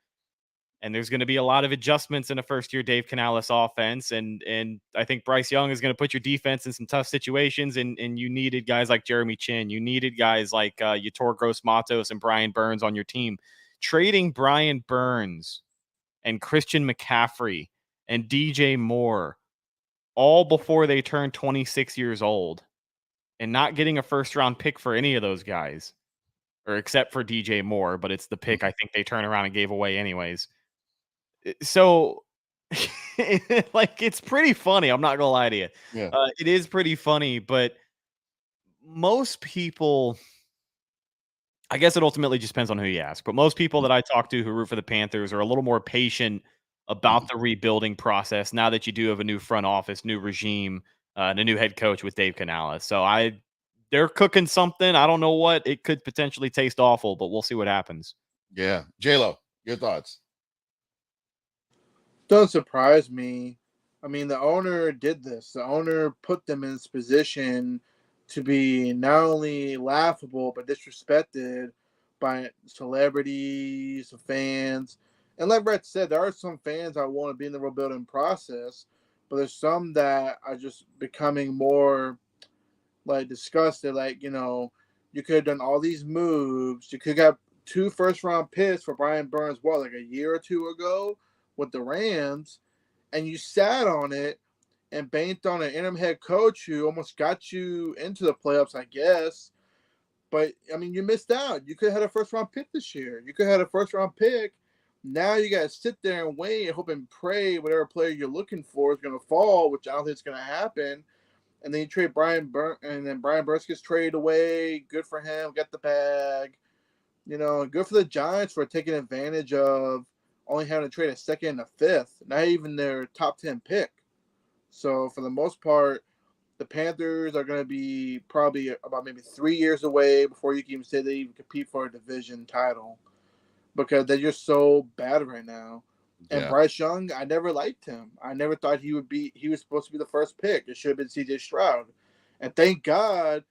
And there's going to be a lot of adjustments in a first-year Dave Canales offense. And I think Bryce Young is going to put your defense in some tough situations. And you needed guys like Jeremy Chin. You needed guys like Yetur Gross-Matos and Brian Burns on your team. Trading Brian Burns and Christian McCaffrey and DJ Moore all before they turned 26 years old and not getting a first-round pick for any of those guys, or except for DJ Moore, but it's the pick I think they turned around and gave away anyways. So, it's pretty funny. I'm not gonna lie to you. Yeah. It is pretty funny, but most people, I guess it ultimately just depends on who you ask. But most people that I talk to who root for the Panthers are a little more patient about the rebuilding process now that you do have a new front office, new regime, and a new head coach with Dave Canales. So they're cooking something. I don't know what. It could potentially taste awful, but we'll see what happens. Yeah. J-Lo, your thoughts? Doesn't surprise me. I mean, the owner did this. The owner put them in this position to be not only laughable but disrespected by celebrities, fans. And like Rhett said, there are some fans that want to be in the rebuilding process, but there's some that are just becoming more like disgusted. Like, you could have done all these moves. You could have got 2 first-round picks for Brian Burns, like a year or 2 ago with the Rams, and you sat on it and banked on an interim head coach who almost got you into the playoffs, I guess. But, I mean, you missed out. You could have had a first-round pick this year. You could have had a first-round pick. Now you got to sit there and wait and hope and pray whatever player you're looking for is going to fall, which I don't think is going to happen. And then you trade Brian Burns, and then Brian Burns gets traded away. Good for him. Got the bag. Good for the Giants for taking advantage of only having to trade a second and a fifth, not even their top 10 pick. So for the most part, the Panthers are going to be probably about maybe 3 years away before you can even say they even compete for a division title, because they're just so bad right now. And Bryce Young, I never liked him. I never thought he was supposed to be the first pick. It should have been CJ Stroud. And thank God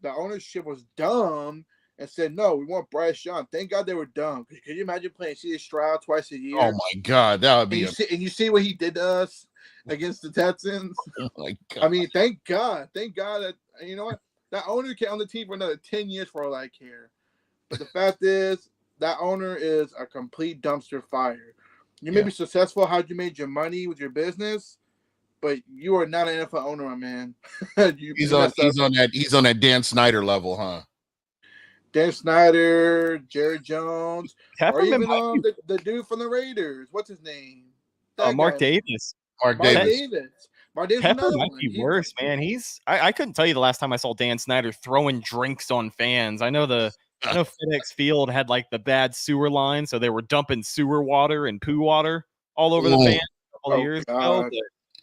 the ownership was dumb and said, no, we want Bryce Young. Thank God they were dumb. Could you imagine playing CJ Stroud twice a year? Oh my God, that would be. And you see what he did to us against the Texans. Oh my God. I mean, thank God that, you know what, that owner can on the team for another 10 years for all I care. But the fact is, that owner is a complete dumpster fire. You may be successful how you made your money with your business, but you are not an NFL owner, my man. He's on that Dan Snyder level, huh? Dan Snyder, Jerry Jones, Tepperman, or even the dude from the Raiders. What's his name? Mark Davis. Mark Davis. Tepper might be worse, man. I couldn't tell you the last time I saw Dan Snyder throwing drinks on fans. I know FedEx Field had like the bad sewer line, so they were dumping sewer water and poo water all over the fans a couple of years ago.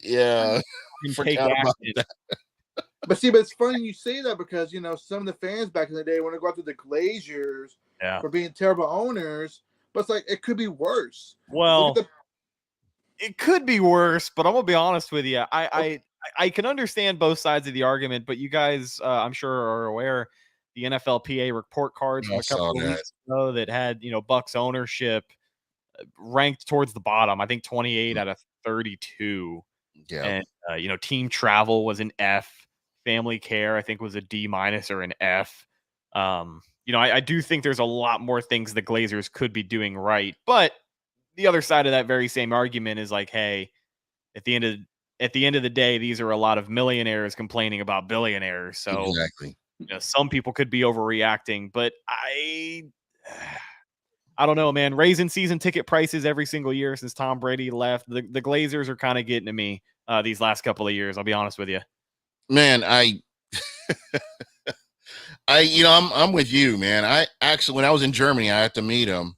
Yeah. Forgot about that. But it's funny you say that because, some of the fans back in the day want to go after the Glaziers for being terrible owners, but it's like, it could be worse. Well, it could be worse, but I'm going to be honest with you. I can understand both sides of the argument, but you guys, I'm sure are aware, the NFLPA report cards from a couple of weeks ago that had, Bucs ownership ranked towards the bottom. I think 28 out of 32. Yeah. And, team travel was an F. Family care, I think, was a D- or an F. I do think there's a lot more things the Glazers could be doing right. But the other side of that very same argument is like, hey, at the end of the day, these are a lot of millionaires complaining about billionaires. So exactly. Some people could be overreacting, but I don't know, man. Raising season ticket prices every single year since Tom Brady left. The Glazers are kind of getting to me these last couple of years. I'll be honest with you. Man, I'm with you, man. I actually, when I was in Germany, I had to meet him,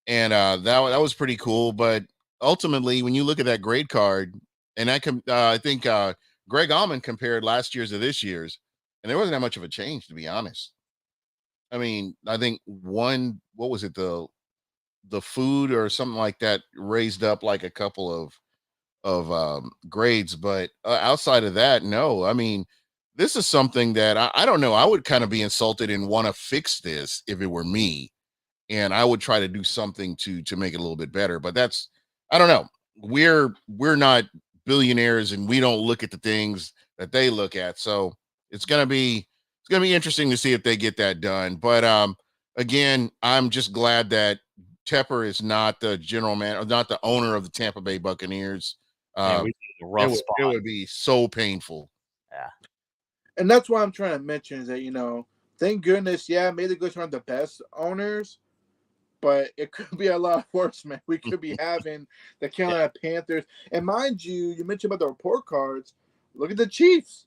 and that was pretty cool. But ultimately, when you look at that grade card, and I think Greg Allman compared last year's to this year's, and there wasn't that much of a change, to be honest. I mean, I think what was it, the food or something like that raised up like a couple of grades, but outside of that, no. I mean, this is something that I don't know. I would kind of be insulted and want to fix this if it were me, and I would try to do something to make it a little bit better. But that's, I don't know. We're not billionaires, and we don't look at the things that they look at. So it's gonna be interesting to see if they get that done. But again, I'm just glad that Tepper is not the general man, or not the owner of the Tampa Bay Buccaneers. Man, we did a rough spot. It would be so painful. Yeah. And that's why I'm trying to mention is that, thank goodness, maybe the Gooders aren't the best owners, but it could be a lot worse, man. We could be having the Carolina Panthers. And mind you mentioned about the report cards. Look at the Chiefs.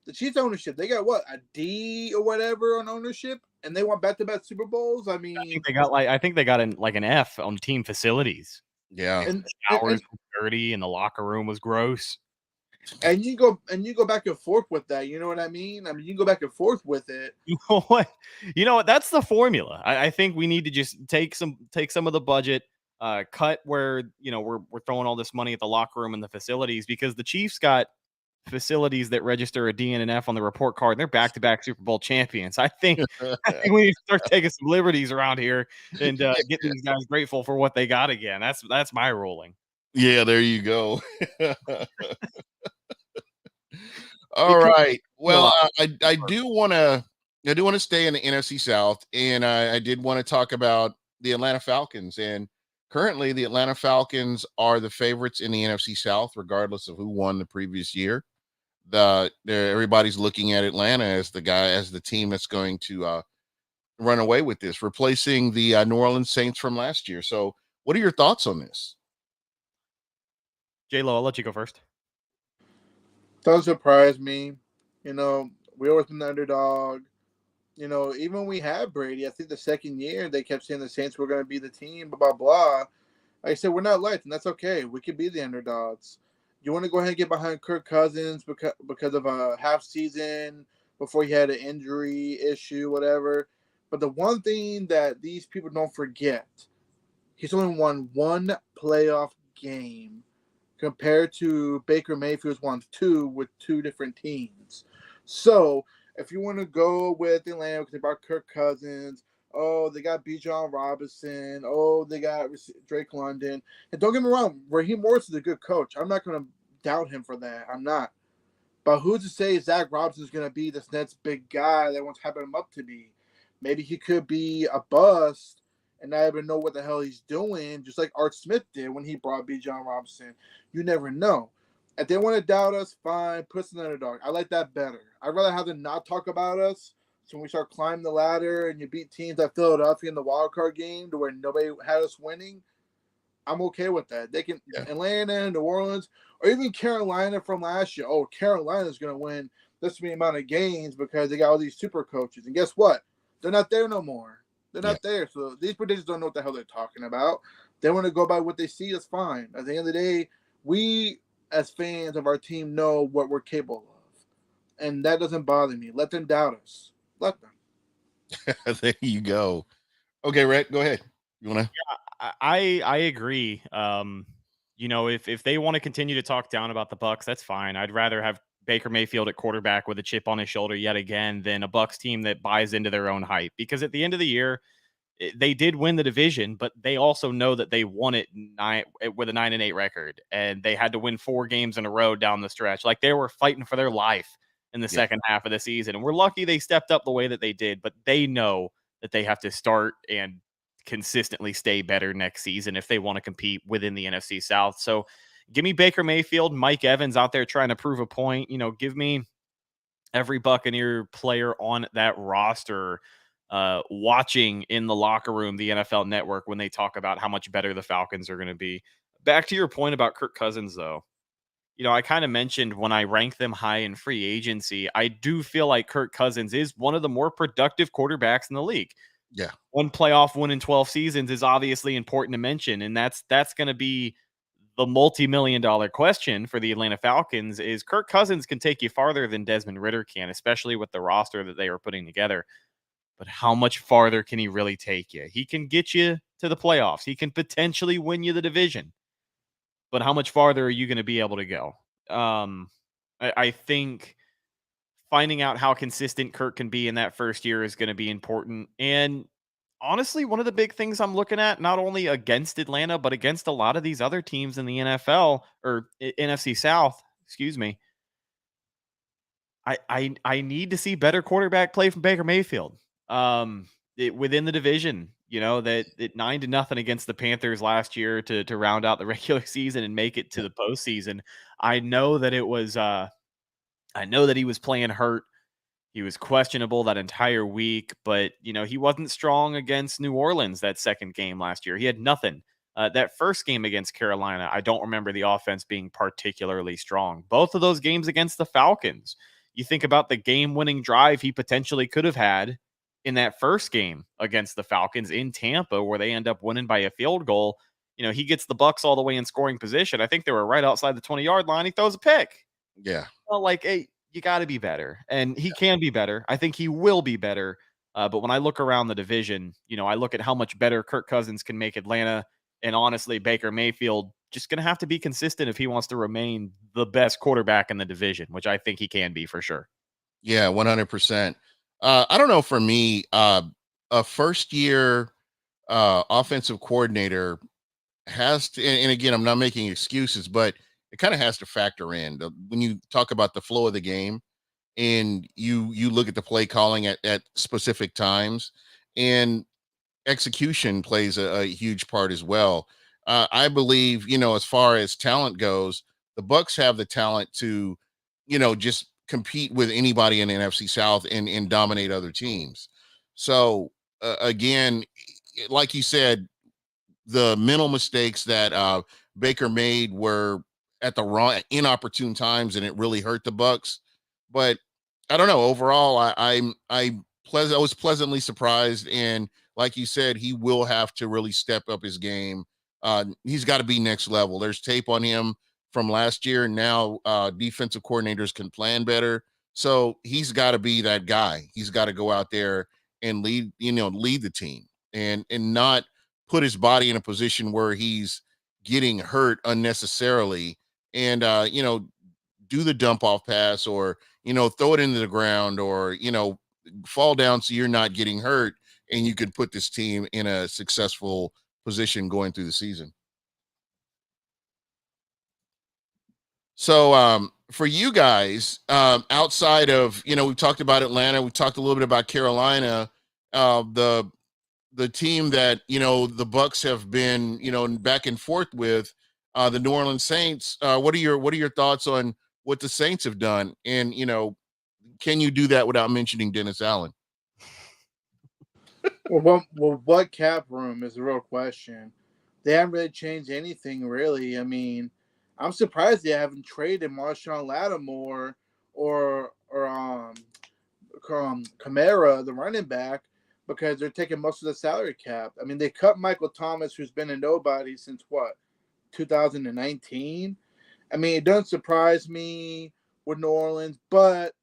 The Chiefs ownership, they got what, a D or whatever on ownership, and they want back-to-back Super Bowls. I mean, I think they got an F on team facilities. Yeah, and the showers were dirty, and the locker room was gross. And you go back and forth with that. You know what I mean? I mean, you go back and forth with it. You know what? That's the formula. I think we need to just take some of the budget, cut where we're throwing all this money at the locker room and the facilities, because the Chiefs got facilities that register a D and an F on the report card. And they're back-to-back Super Bowl champions. I think we need to start taking some liberties around here and get these guys grateful for what they got again. That's my ruling. Yeah, there you go. All right. Well, I do want to stay in the NFC South, and I did want to talk about the Atlanta Falcons. And currently, the Atlanta Falcons are the favorites in the NFC South, regardless of who won the previous year. Everybody's looking at Atlanta as the team that's going to run away with this, replacing the New Orleans Saints from last year. So, what are your thoughts on this? J-Lo, I'll let you go first. Doesn't surprise me. We always been the underdog. Even when we had Brady, I think the second year they kept saying the Saints were going to be the team, blah, blah, blah. Like I said, we're not liked, and that's okay. We could be the underdogs. You want to go ahead and get behind Kirk Cousins because of a half season before he had an injury issue, whatever. But the one thing that these people don't forget, he's only won one playoff game compared to Baker Mayfield's won 2 with 2 different teams. So if you want to go with Atlanta because they brought Kirk Cousins, they got Bijan Robinson, they got Drake London. And don't get me wrong, Raheem Morris is a good coach. I'm not going to doubt him for that. I'm not. But who's to say Zach Robinson is going to be this next big guy that wants to hype him up to be? Maybe he could be a bust and not even know what the hell he's doing, just like Art Smith did when he brought Bijan Robinson. You never know. If they want to doubt us, fine, put us in the underdog. I like that better. I'd rather have them not talk about us. So when we start climbing the ladder and you beat teams like Philadelphia in the wild card game to where nobody had us winning, I'm okay with that. They can Atlanta, New Orleans, or even Carolina from last year. Oh, Carolina's going to win this many amount of games because they got all these super coaches. And guess what? They're not there no more. They're not there. So these predictions don't know what the hell they're talking about. They want to go by what they see. That's fine. At the end of the day, we as fans of our team know what we're capable of. And that doesn't bother me. Let them doubt us. Let them. There you go. Okay, Rhett, go ahead. You want to? Yeah, I agree. If they want to continue to talk down about the Bucs, that's fine. I'd rather have Baker Mayfield at quarterback with a chip on his shoulder yet again than a Bucs team that buys into their own hype. Because at the end of the year, they did win the division, but they also know that they won it with a 9-8 record, and they had to win 4 games in a row down the stretch. Like they were fighting for their life in the second half of the season. And we're lucky they stepped up the way that they did, but they know that they have to start and consistently stay better next season if they want to compete within the NFC South. So give me Baker Mayfield, Mike Evans out there trying to prove a point. Give me every Buccaneer player on that roster watching in the locker room, the NFL Network, when they talk about how much better the Falcons are going to be. Back to your point about Kirk Cousins, though. I kind of mentioned when I rank them high in free agency, I do feel like Kirk Cousins is one of the more productive quarterbacks in the league. Yeah. One playoff win in 12 seasons is obviously important to mention, and that's going to be the multi-million-dollar question for the Atlanta Falcons. Is Kirk Cousins can take you farther than Desmond Ridder can, especially with the roster that they are putting together. But how much farther can he really take you? He can get you to the playoffs. He can potentially win you the division. But how much farther are you going to be able to go? I think finding out how consistent Kirk can be in that first year is going to be important. And honestly, one of the big things I'm looking at, not only against Atlanta, but against a lot of these other teams in the NFL or NFC South, excuse me. I need to see better quarterback play from Baker Mayfield. Within the division, that 9-0 against the Panthers last year to round out the regular season and make it to the postseason. I know that it was I know that he was playing hurt. He was questionable that entire week, but he wasn't strong against New Orleans that second game last year. He had nothing. That first game against Carolina, I don't remember the offense being particularly strong. Both of those games against the Falcons, you think about the game-winning drive he potentially could have had in that first game against the Falcons in Tampa, where they end up winning by a field goal. He gets the Bucs all the way in scoring position. I think they were right outside the 20-yard line. He throws a pick. Yeah. Well, hey, you got to be better. And he can be better. I think he will be better. But when I look around the division, I look at how much better Kirk Cousins can make Atlanta. And honestly, Baker Mayfield just going to have to be consistent if he wants to remain the best quarterback in the division, which I think he can be for sure. Yeah, 100%. I don't know, for me, a first year offensive coordinator has to, and again, I'm not making excuses, but it kind of has to factor in when you talk about the flow of the game, and you look at the play calling at specific times, and execution plays a huge part as well. I believe, as far as talent goes, the Bucks have the talent to, just compete with anybody in the NFC South and dominate other teams. So again, like you said, the mental mistakes that Baker made were at the wrong, inopportune times, and it really hurt the Bucks. But I don't know. Overall, I was pleasantly surprised, and like you said, he will have to really step up his game. He's got to be next level. There's tape on him from last year, and now defensive coordinators can plan better. So he's got to be that guy. He's got to go out there and lead the team, and not put his body in a position where he's getting hurt unnecessarily, and do the dump off pass, or throw it into the ground, or fall down so you're not getting hurt, and you can put this team in a successful position going through the season. So for you guys, outside of, we've talked about Atlanta, we talked a little bit about Carolina, the team that the Bucks have been back and forth with, the New Orleans Saints. What are your thoughts on what the Saints have done, and can you do that without mentioning Dennis Allen? Well, what cap room is the real question. They haven't really changed anything, really. I mean, I'm surprised they haven't traded Marshawn Lattimore or Kamara, the running back, because they're taking most of the salary cap. I mean, they cut Michael Thomas, who's been a nobody since 2019. I mean, it doesn't surprise me with New Orleans, but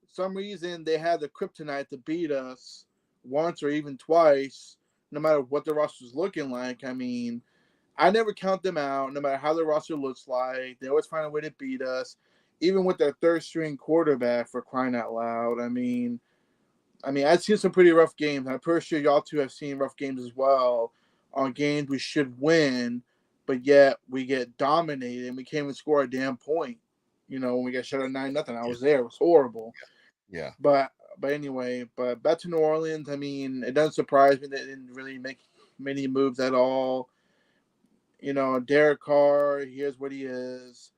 for some reason they had the kryptonite to beat us once or even twice, no matter what the roster's looking like. I mean, I never count them out, no matter how the roster looks like. They always find a way to beat us, even with their third string quarterback, for crying out loud. I mean, I've seen some pretty rough games. I'm pretty sure y'all two have seen rough games as well, on games we should win, but yet we get dominated and we can't even score a damn point. When we got shut out 9-0, I was there. It was horrible. Yeah. But anyway, back to New Orleans. I mean, it doesn't surprise me they didn't really make many moves at all. Derek Carr, he is what he is.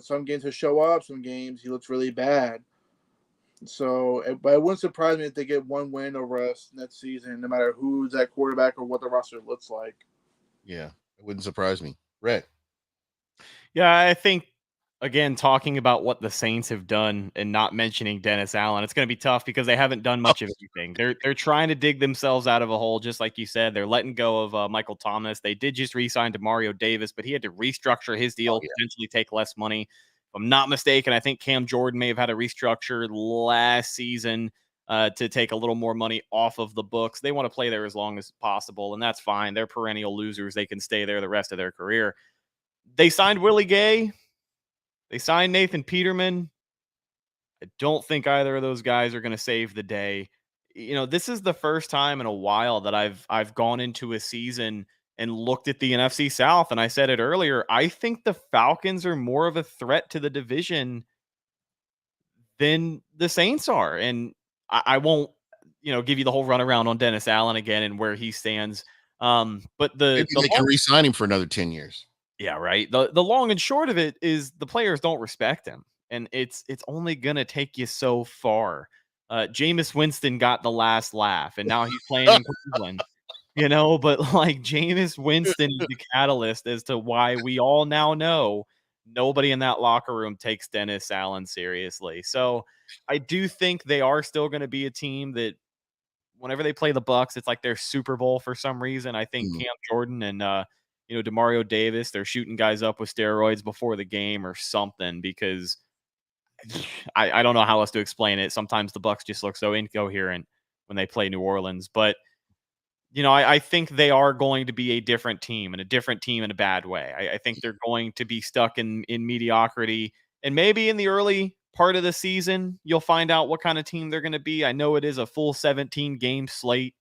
Some games he'll show up, some games he looks really bad. So, but it wouldn't surprise me if they get one win over us next season, no matter who's at quarterback or what the roster looks like. Yeah, it wouldn't surprise me. Rhett. Yeah, I think again talking about what the Saints have done and not mentioning Dennis Allen, it's going to be tough because they haven't done much of anything. They're trying to dig themselves out of a hole, just like you said. They're letting go of Michael Thomas. They did just re-sign to Mario Davis, but he had to restructure his deal, Yeah. potentially take less money. If I'm not mistaken, I think Cam Jordan may have had a restructure last season to take a little more money off of the books. They want to play there as long as possible, and that's fine. They're perennial losers. They can stay there the rest of their career. They signed Willie Gay. They signed Nathan Peterman. I don't think either of those guys are going to save the day. This is the first time in a while that I've gone into a season and looked at the NFC South, and I said it earlier. I think the Falcons are more of a threat to the division than the Saints are, and I won't, give you the whole runaround on Dennis Allen again and where he stands. But Maybe they can re-sign him for another 10 years. Yeah, right. The long and short of it is the players don't respect him, and it's only gonna take you so far. Jameis Winston got the last laugh, and now he's playing in Cleveland. But like Jameis Winston is the catalyst as to why we all now know nobody in that locker room takes Dennis Allen seriously. So I do think they are still going to be a team that whenever they play the Bucs, it's like their Super Bowl for some reason. I think Cam Jordan and Demario Davis, they're shooting guys up with steroids before the game or something because I don't know how else to explain it. Sometimes the Bucs just look so incoherent when they play New Orleans, but I think they are going to be a different team and a different team in a bad way. I think they're going to be stuck in mediocrity, and maybe in the early part of the season, you'll find out what kind of team they're going to be. I know it is a full 17 game slate,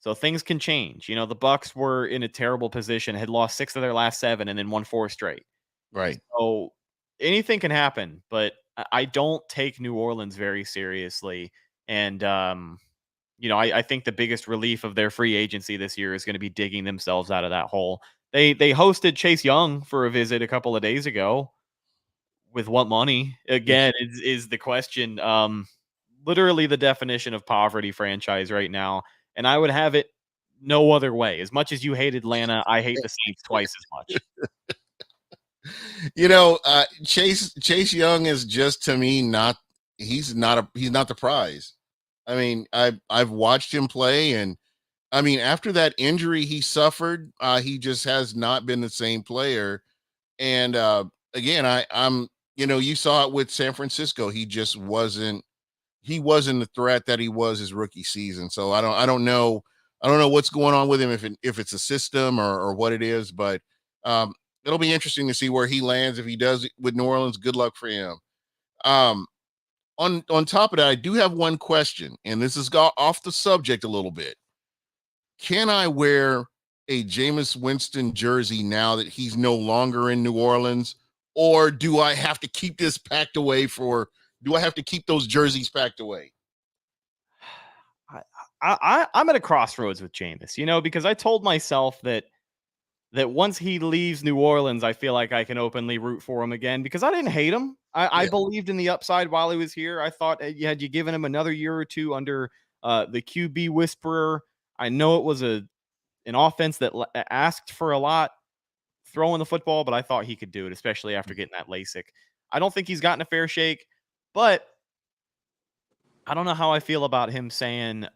so things can change. The Bucs were in a terrible position, had lost 6 of their last 7 and then won 4 straight. Right. So anything can happen, but I don't take New Orleans very seriously. And, I think the biggest relief of their free agency this year is going to be digging themselves out of that hole. They hosted Chase Young for a visit a couple of days ago. With what money? Again, is the question. Literally the definition of poverty franchise right now. And I would have it no other way. As much as you hate Atlanta, I hate the Saints twice as much. Chase Young is just, to me, he's not the prize. I mean, I've watched him play, and I mean, after that injury he suffered, he just has not been the same player. And again, you saw it with San Francisco. He just wasn't the threat that he was his rookie season. So I don't know what's going on with him, if it's a system or what it is, but it'll be interesting to see where he lands. If he does it with New Orleans, good luck for him. On top of that, I do have one question, and this is off the subject a little bit. Can I wear a Jameis Winston jersey now that he's no longer in New Orleans, or do I have to keep this packed away do I have to keep those jerseys packed away? I'm at a crossroads with Jameis, because I told myself that once he leaves New Orleans, I feel like I can openly root for him again because I didn't hate him. I believed in the upside while he was here. I thought had you given him another year or two under the QB whisperer, I know it was an offense that asked for a lot throwing the football, but I thought he could do it, especially after getting that LASIK. I don't think he's gotten a fair shake, but I don't know how I feel about him saying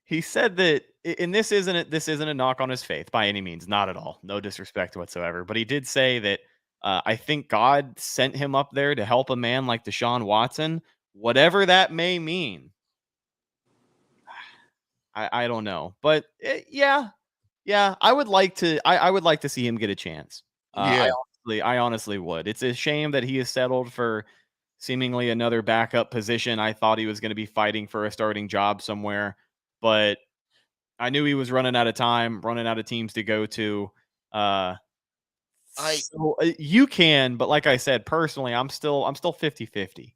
he said that, and this isn't a knock on his faith by any means, not at all, no disrespect whatsoever. But he did say that I think God sent him up there to help a man like Deshaun Watson, whatever that may mean. I don't know, but yeah, I would like to. I would like to see him get a chance. Yeah. I honestly would. It's a shame that he has settled for seemingly another backup position. I thought he was going to be fighting for a starting job somewhere, but I knew he was running out of time, running out of teams to go to. You can, but like I said, personally, I'm still 50-50.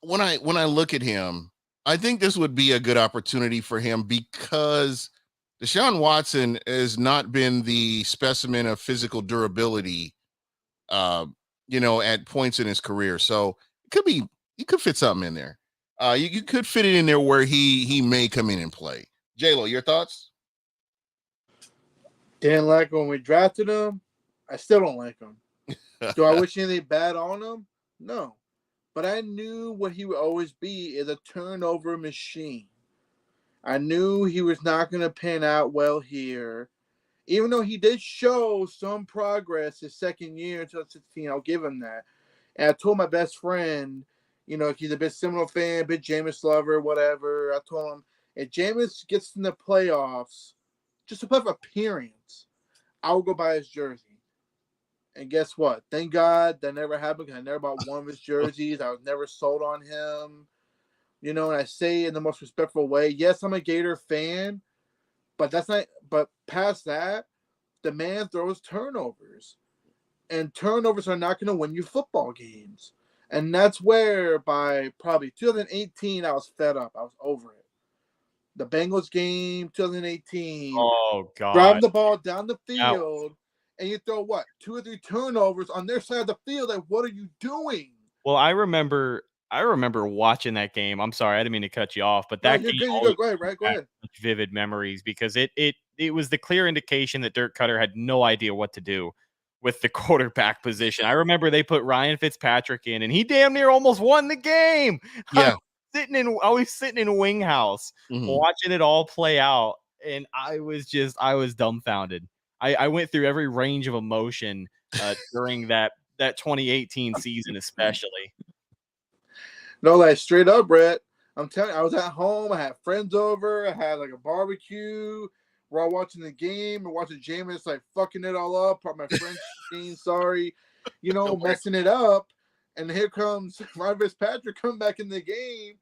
When I look at him, I think this would be a good opportunity for him because Deshaun Watson has not been the specimen of physical durability at points in his career. So you could fit something in there. You could fit it in there where he may come in and play. J-Lo, your thoughts? Didn't like when we drafted him. I still don't like him. Do I wish anything bad on him? No. But I knew what he would always be is a turnover machine. I knew he was not going to pan out well here. Even though he did show some progress his second year in 2016, I'll give him that. And I told my best friend, he's a bit Seminole fan, a bit Jameis lover, whatever. I told him, if Jameis gets in the playoffs, just a playoff appearance, I will go buy his jersey. And guess what? Thank God that never happened because I never bought one of his jerseys. I was never sold on him. And I say it in the most respectful way. Yes, I'm a Gator fan, but past that, the man throws turnovers. And turnovers are not going to win you football games. And that's where by probably 2018, I was fed up. I was over it. The Bengals game, 2018. Oh, God. Driving the ball down the field, and you throw, 2 or 3 turnovers on their side of the field. Like, what are you doing? Well, I remember watching that game. I'm sorry, I didn't mean to cut you off, but that game Go ahead, right? Go ahead. Vivid memories because it was the clear indication that Dirk Cutter had no idea what to do with the quarterback position. I remember they put Ryan Fitzpatrick in, and he damn near almost won the game. Yeah, I was sitting in Wing House watching it all play out, and I was dumbfounded. I went through every range of emotion during that 2018 season, especially. No, like straight up, Rhett. I'm telling you, I was at home. I had friends over. I had like a barbecue. We're all watching the game. We're watching Jameis like fucking it all up. My friend Shane, sorry, messing it up. And here comes Ryan Fitzpatrick coming back in the game,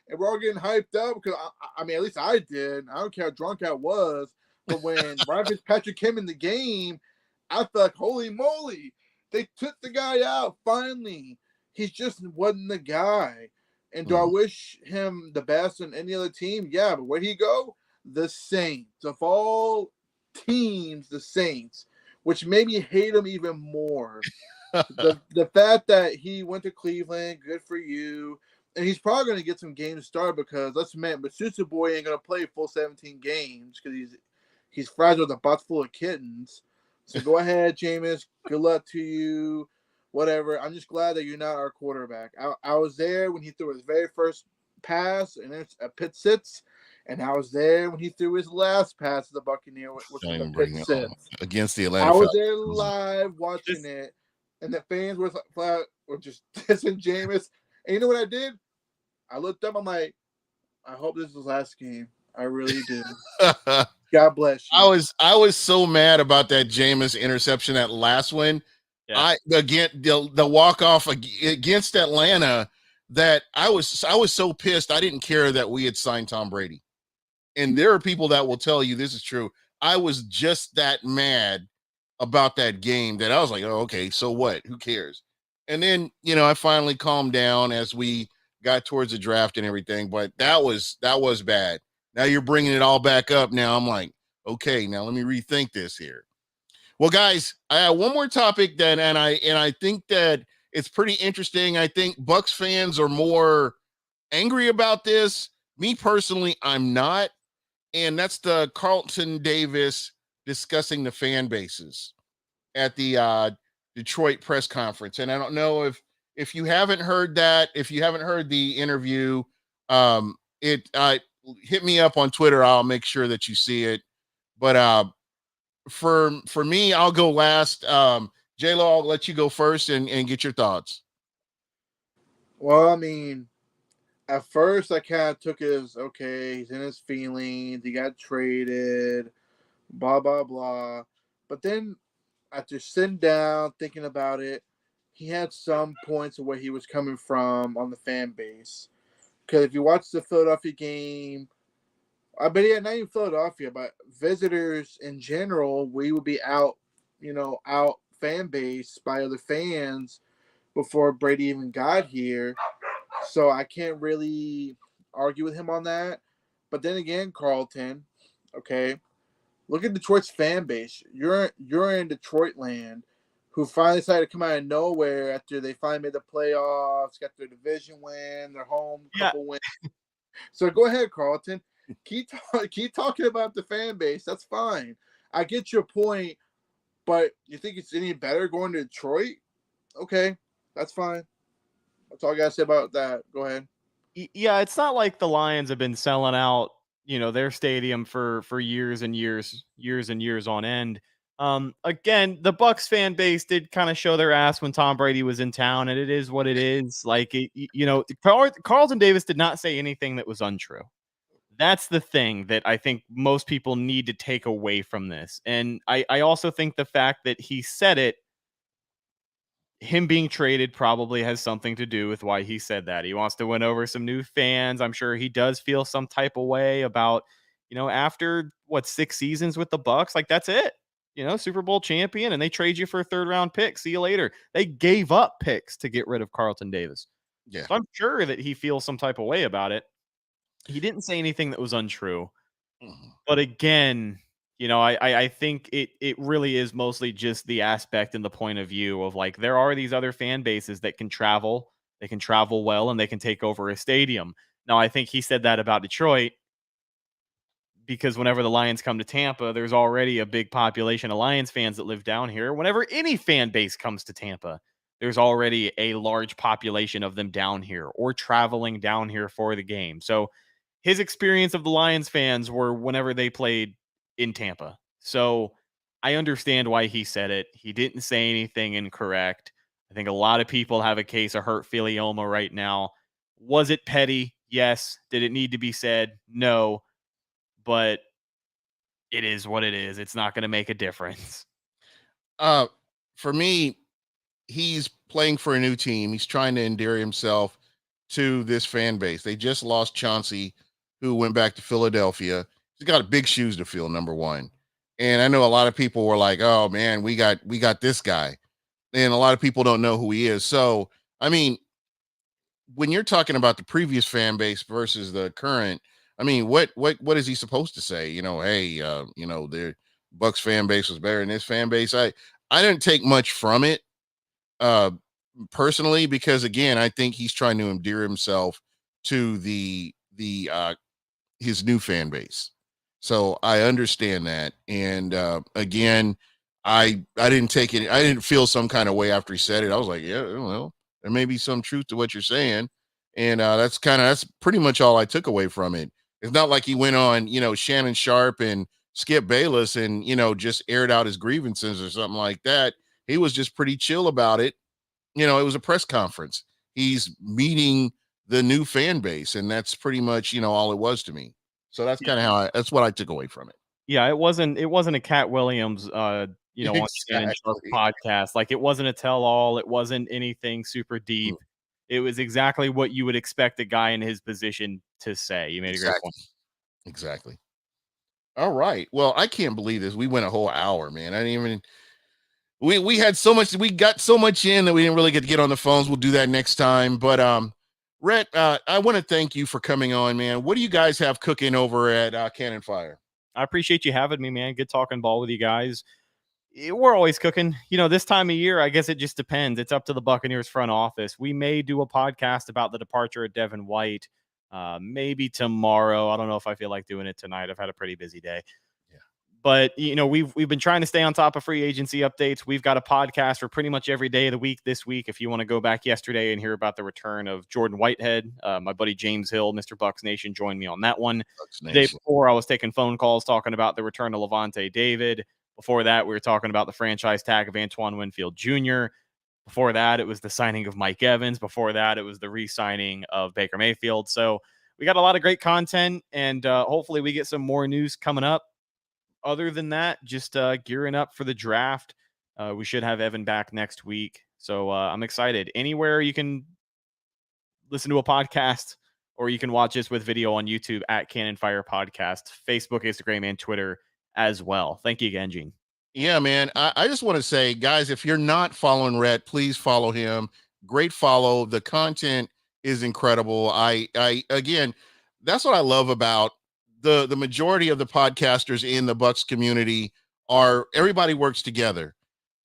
and we're all getting hyped up because I mean, at least I did. I don't care how drunk I was, but when Ryan Fitzpatrick came in the game, I felt like, holy moly, they took the guy out finally. He just wasn't the guy. And do I wish him the best on any other team? Yeah, but where'd he go? The Saints. Of all teams, the Saints, which made me hate him even more. the fact that he went to Cleveland, good for you. And he's probably going to get some games started because, let's admit, Masusa Boy ain't going to play full 17 games because he's fragile with a box full of kittens. So go ahead, Jameis. Good luck to you. Whatever. I'm just glad that you're not our quarterback. I was there when he threw his very first pass and it's a pit sits, and I was there when he threw his last pass to the Buccaneers, which was a pit sits against the Atlanta. I was there live watching it, and the fans were just dissing Jameis. And you know what I did? I looked up. I'm like, I hope this is his last game. I really do. God bless you. I was so mad about that Jameis interception, that last one. Yeah. The walk off against Atlanta, that I was so pissed. I didn't care that we had signed Tom Brady, and there are people that will tell you this is true. I was just that mad about that game that I was like, oh, okay, so what? Who cares? And then I finally calmed down as we got towards the draft and everything. But that was bad. Now you're bringing it all back up. Now I'm like, okay, now let me rethink this here. Well, guys, I have one more topic then, and I think that it's pretty interesting. I think Bucs fans are more angry about this. Me personally, I'm not. And that's the Carlton Davis discussing the fan bases at the Detroit press conference. And I don't know if you haven't heard that, if you haven't heard the interview, hit me up on Twitter. I'll make sure that you see it. But for me, I'll go last. J-Lo, I'll let you go first and get your thoughts. Well, I mean, at first I kind of took it as, okay, he's in his feelings, he got traded, blah, blah, blah. But then after sitting down, thinking about it, he had some points of where he was coming from on the fan base. Because if you watch the Philadelphia game, not even Philadelphia, but visitors in general, we would be out fan base by other fans before Brady even got here. So I can't really argue with him on that. But then again, Carlton, okay, look at Detroit's fan base. You're in Detroit land. who finally decided to come out of nowhere after they finally made the playoffs, got their division win, their home couple wins. So go ahead, Carlton. Keep talking about the fan base. That's fine. I get your point, but you think it's any better going to Detroit? Okay, that's fine. That's all I gotta say about that. Go ahead. Yeah, it's not like the Lions have been selling out, their stadium for years and years on end. Again, the Bucks fan base did kind of show their ass when Tom Brady was in town, and it is what it is. Like, Carlton Davis did not say anything that was untrue. That's the thing that I think most people need to take away from this. And I also think the fact that he said it, him being traded probably has something to do with why he said that. He wants to win over some new fans. I'm sure he does feel some type of way about, after 6 seasons with the Bucks, like that's it. Super Bowl champion, and they trade you for a 3rd-round pick. See you later. They gave up picks to get rid of Carlton Davis. Yeah. So I'm sure that he feels some type of way about it. He didn't say anything that was untrue. Mhm. But again, I think it really is mostly just the aspect and the point of view of like, there are these other fan bases that can travel, well, and they can take over a stadium. Now, I think he said that about Detroit because whenever the Lions come to Tampa, there's already a big population of Lions fans that live down here. Whenever any fan base comes to Tampa, there's already a large population of them down here or traveling down here for the game. So his experience of the Lions fans were whenever they played in Tampa. So I understand why he said it. He didn't say anything incorrect. I think a lot of people have a case of hurt filioma right now. Was it petty? Yes. Did it need to be said? No. But it is what it is. It's not going to make a difference. For me, he's playing for a new team. He's trying to endear himself to this fan base. They just lost Chauncey, who went back to Philadelphia. He's got big shoes to fill, number one. And I know a lot of people were like, oh man, we got this guy. And a lot of people don't know who he is. So, I mean, when you're talking about the previous fan base versus the current, I mean, what is he supposed to say? Hey, the Bucks fan base was better than this fan base. I didn't take much from it, personally, because again, I think he's trying to endear himself to his new fan base. So I understand that. And again, I didn't take it. I didn't feel some kind of way after he said it. I was like, yeah, well, there may be some truth to what you're saying. And that's pretty much all I took away from it. It's not like he went on, Shannon Sharp and Skip Bayless and, just aired out his grievances or something like that. He was just pretty chill about it. It was a press conference. He's meeting the new fan base, and that's pretty much, all it was to me. So that's kind of that's what I took away from it. Yeah, it wasn't a Cat Williams, on Shannon Sharp podcast. Like, it wasn't a tell-all. It wasn't anything super deep. It was exactly what you would expect a guy in his position to say. You made a great point. Exactly. All right. Well, I can't believe this. We went a whole hour, man. I didn't even. We had so much. We got so much in that we didn't really get to get on the phones. We'll do that next time. But Rhett, I want to thank you for coming on, man. What do you guys have cooking over at Cannon Fire? I appreciate you having me, man. Good talking ball with you guys. We're always cooking. This time of year, I guess it just depends. It's up to the Buccaneers front office. We may do a podcast about the departure of Devin White, maybe tomorrow. I don't know if I feel like doing it tonight. I've had a pretty busy day. Yeah. But, we've been trying to stay on top of free agency updates. We've got a podcast for pretty much every day of the week this week. If you want to go back yesterday and hear about the return of Jordan Whitehead, my buddy James Hill, Mr. Bucks Nation, joined me on that one. The day before, I was taking phone calls talking about the return of Levante David. Before that, we were talking about the franchise tag of Antoine Winfield Jr. Before that, it was the signing of Mike Evans. Before that, it was the re-signing of Baker Mayfield. So we got a lot of great content, and hopefully we get some more news coming up. Other than that, just gearing up for the draft. We should have Evan back next week. So I'm excited. Anywhere you can listen to a podcast, or you can watch us with video on YouTube at Cannon Fire Podcast, Facebook, Instagram, and Twitter as well. Thank you again, Gene. Yeah, man. I just want to say, guys, if you're not following Rhett, please follow him. Great follow. The content is incredible. Again, that's what I love about the majority of the podcasters in the Bucks community. Everybody works together.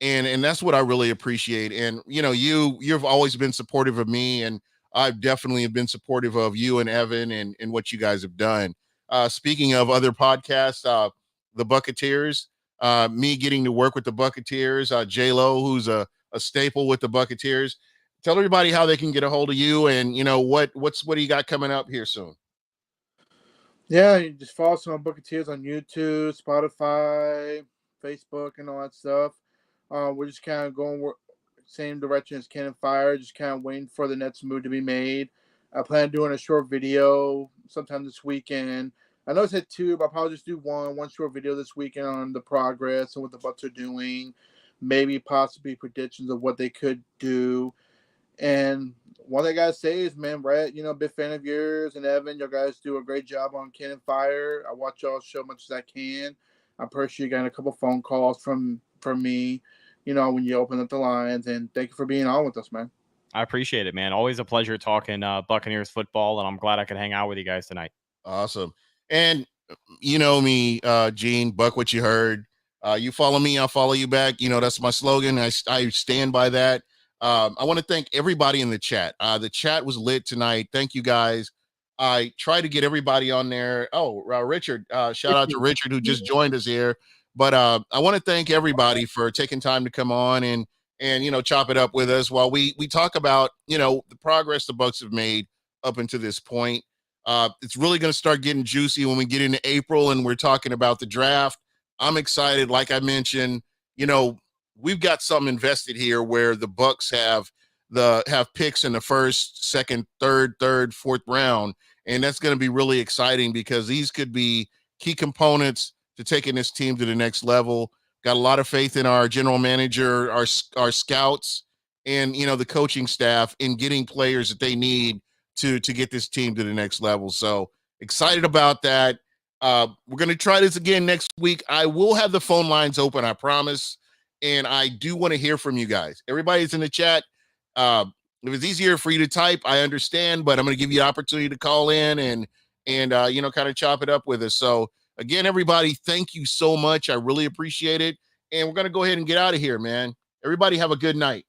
And that's what I really appreciate. And you've always been supportive of me, and I've definitely been supportive of you and Evan and what you guys have done. Speaking of other podcasts, the Buccateers, me getting to work with the Buccateers, J-Lo, who's a staple with the Buccateers. Tell everybody how they can get a hold of you, and what do you got coming up here soon? Yeah, you just follow us on Buccateers on YouTube, Spotify, Facebook, and all that stuff. We're just kind of going same direction as Cannon Fire, just kind of waiting for the next move to be made. I plan on doing a short video sometime this weekend. I know I said two, but I'll probably just do one short video this weekend on the progress and what the Bucs are doing, maybe possibly predictions of what they could do. And one thing I gotta say is, man, Rhett, big fan of yours, and Evan, you guys do a great job on Cannon Fire. I watch y'all show much as I can. I'm pretty sure you got a couple phone calls from me, when you open up the lines. And thank you for being on with us, man. I appreciate it, man. Always a pleasure talking Buccaneers football, and I'm glad I could hang out with you guys tonight. Awesome. And you know me, Gene, Buck what you heard. You follow me, I'll follow you back. That's my slogan. I stand by that. I want to thank everybody in the chat. The chat was lit tonight. Thank you guys. I tried to get everybody on there. Oh, Richard, shout out to Richard who just joined us here. But I want to thank everybody for taking time to come on and chop it up with us while we talk about the progress the Bucs have made up until this point. It's really going to start getting juicy when we get into April and we're talking about the draft. I'm excited. Like I mentioned, we've got something invested here where the Bucs have picks in the first, second, third, fourth round. And that's going to be really exciting because these could be key components to taking this team to the next level. Got a lot of faith in our general manager, our scouts, and, the coaching staff in getting players that they need to get this team to the next level. So excited about that. We're going to try this again next week. I will have the phone lines open, I promise. And I do want to hear from you guys. Everybody's in the chat. If it's easier for you to type, I understand, but I'm going to give you the opportunity to call in and kind of chop it up with us. So again, everybody, thank you so much. I really appreciate it. And we're going to go ahead and get out of here, man. Everybody have a good night.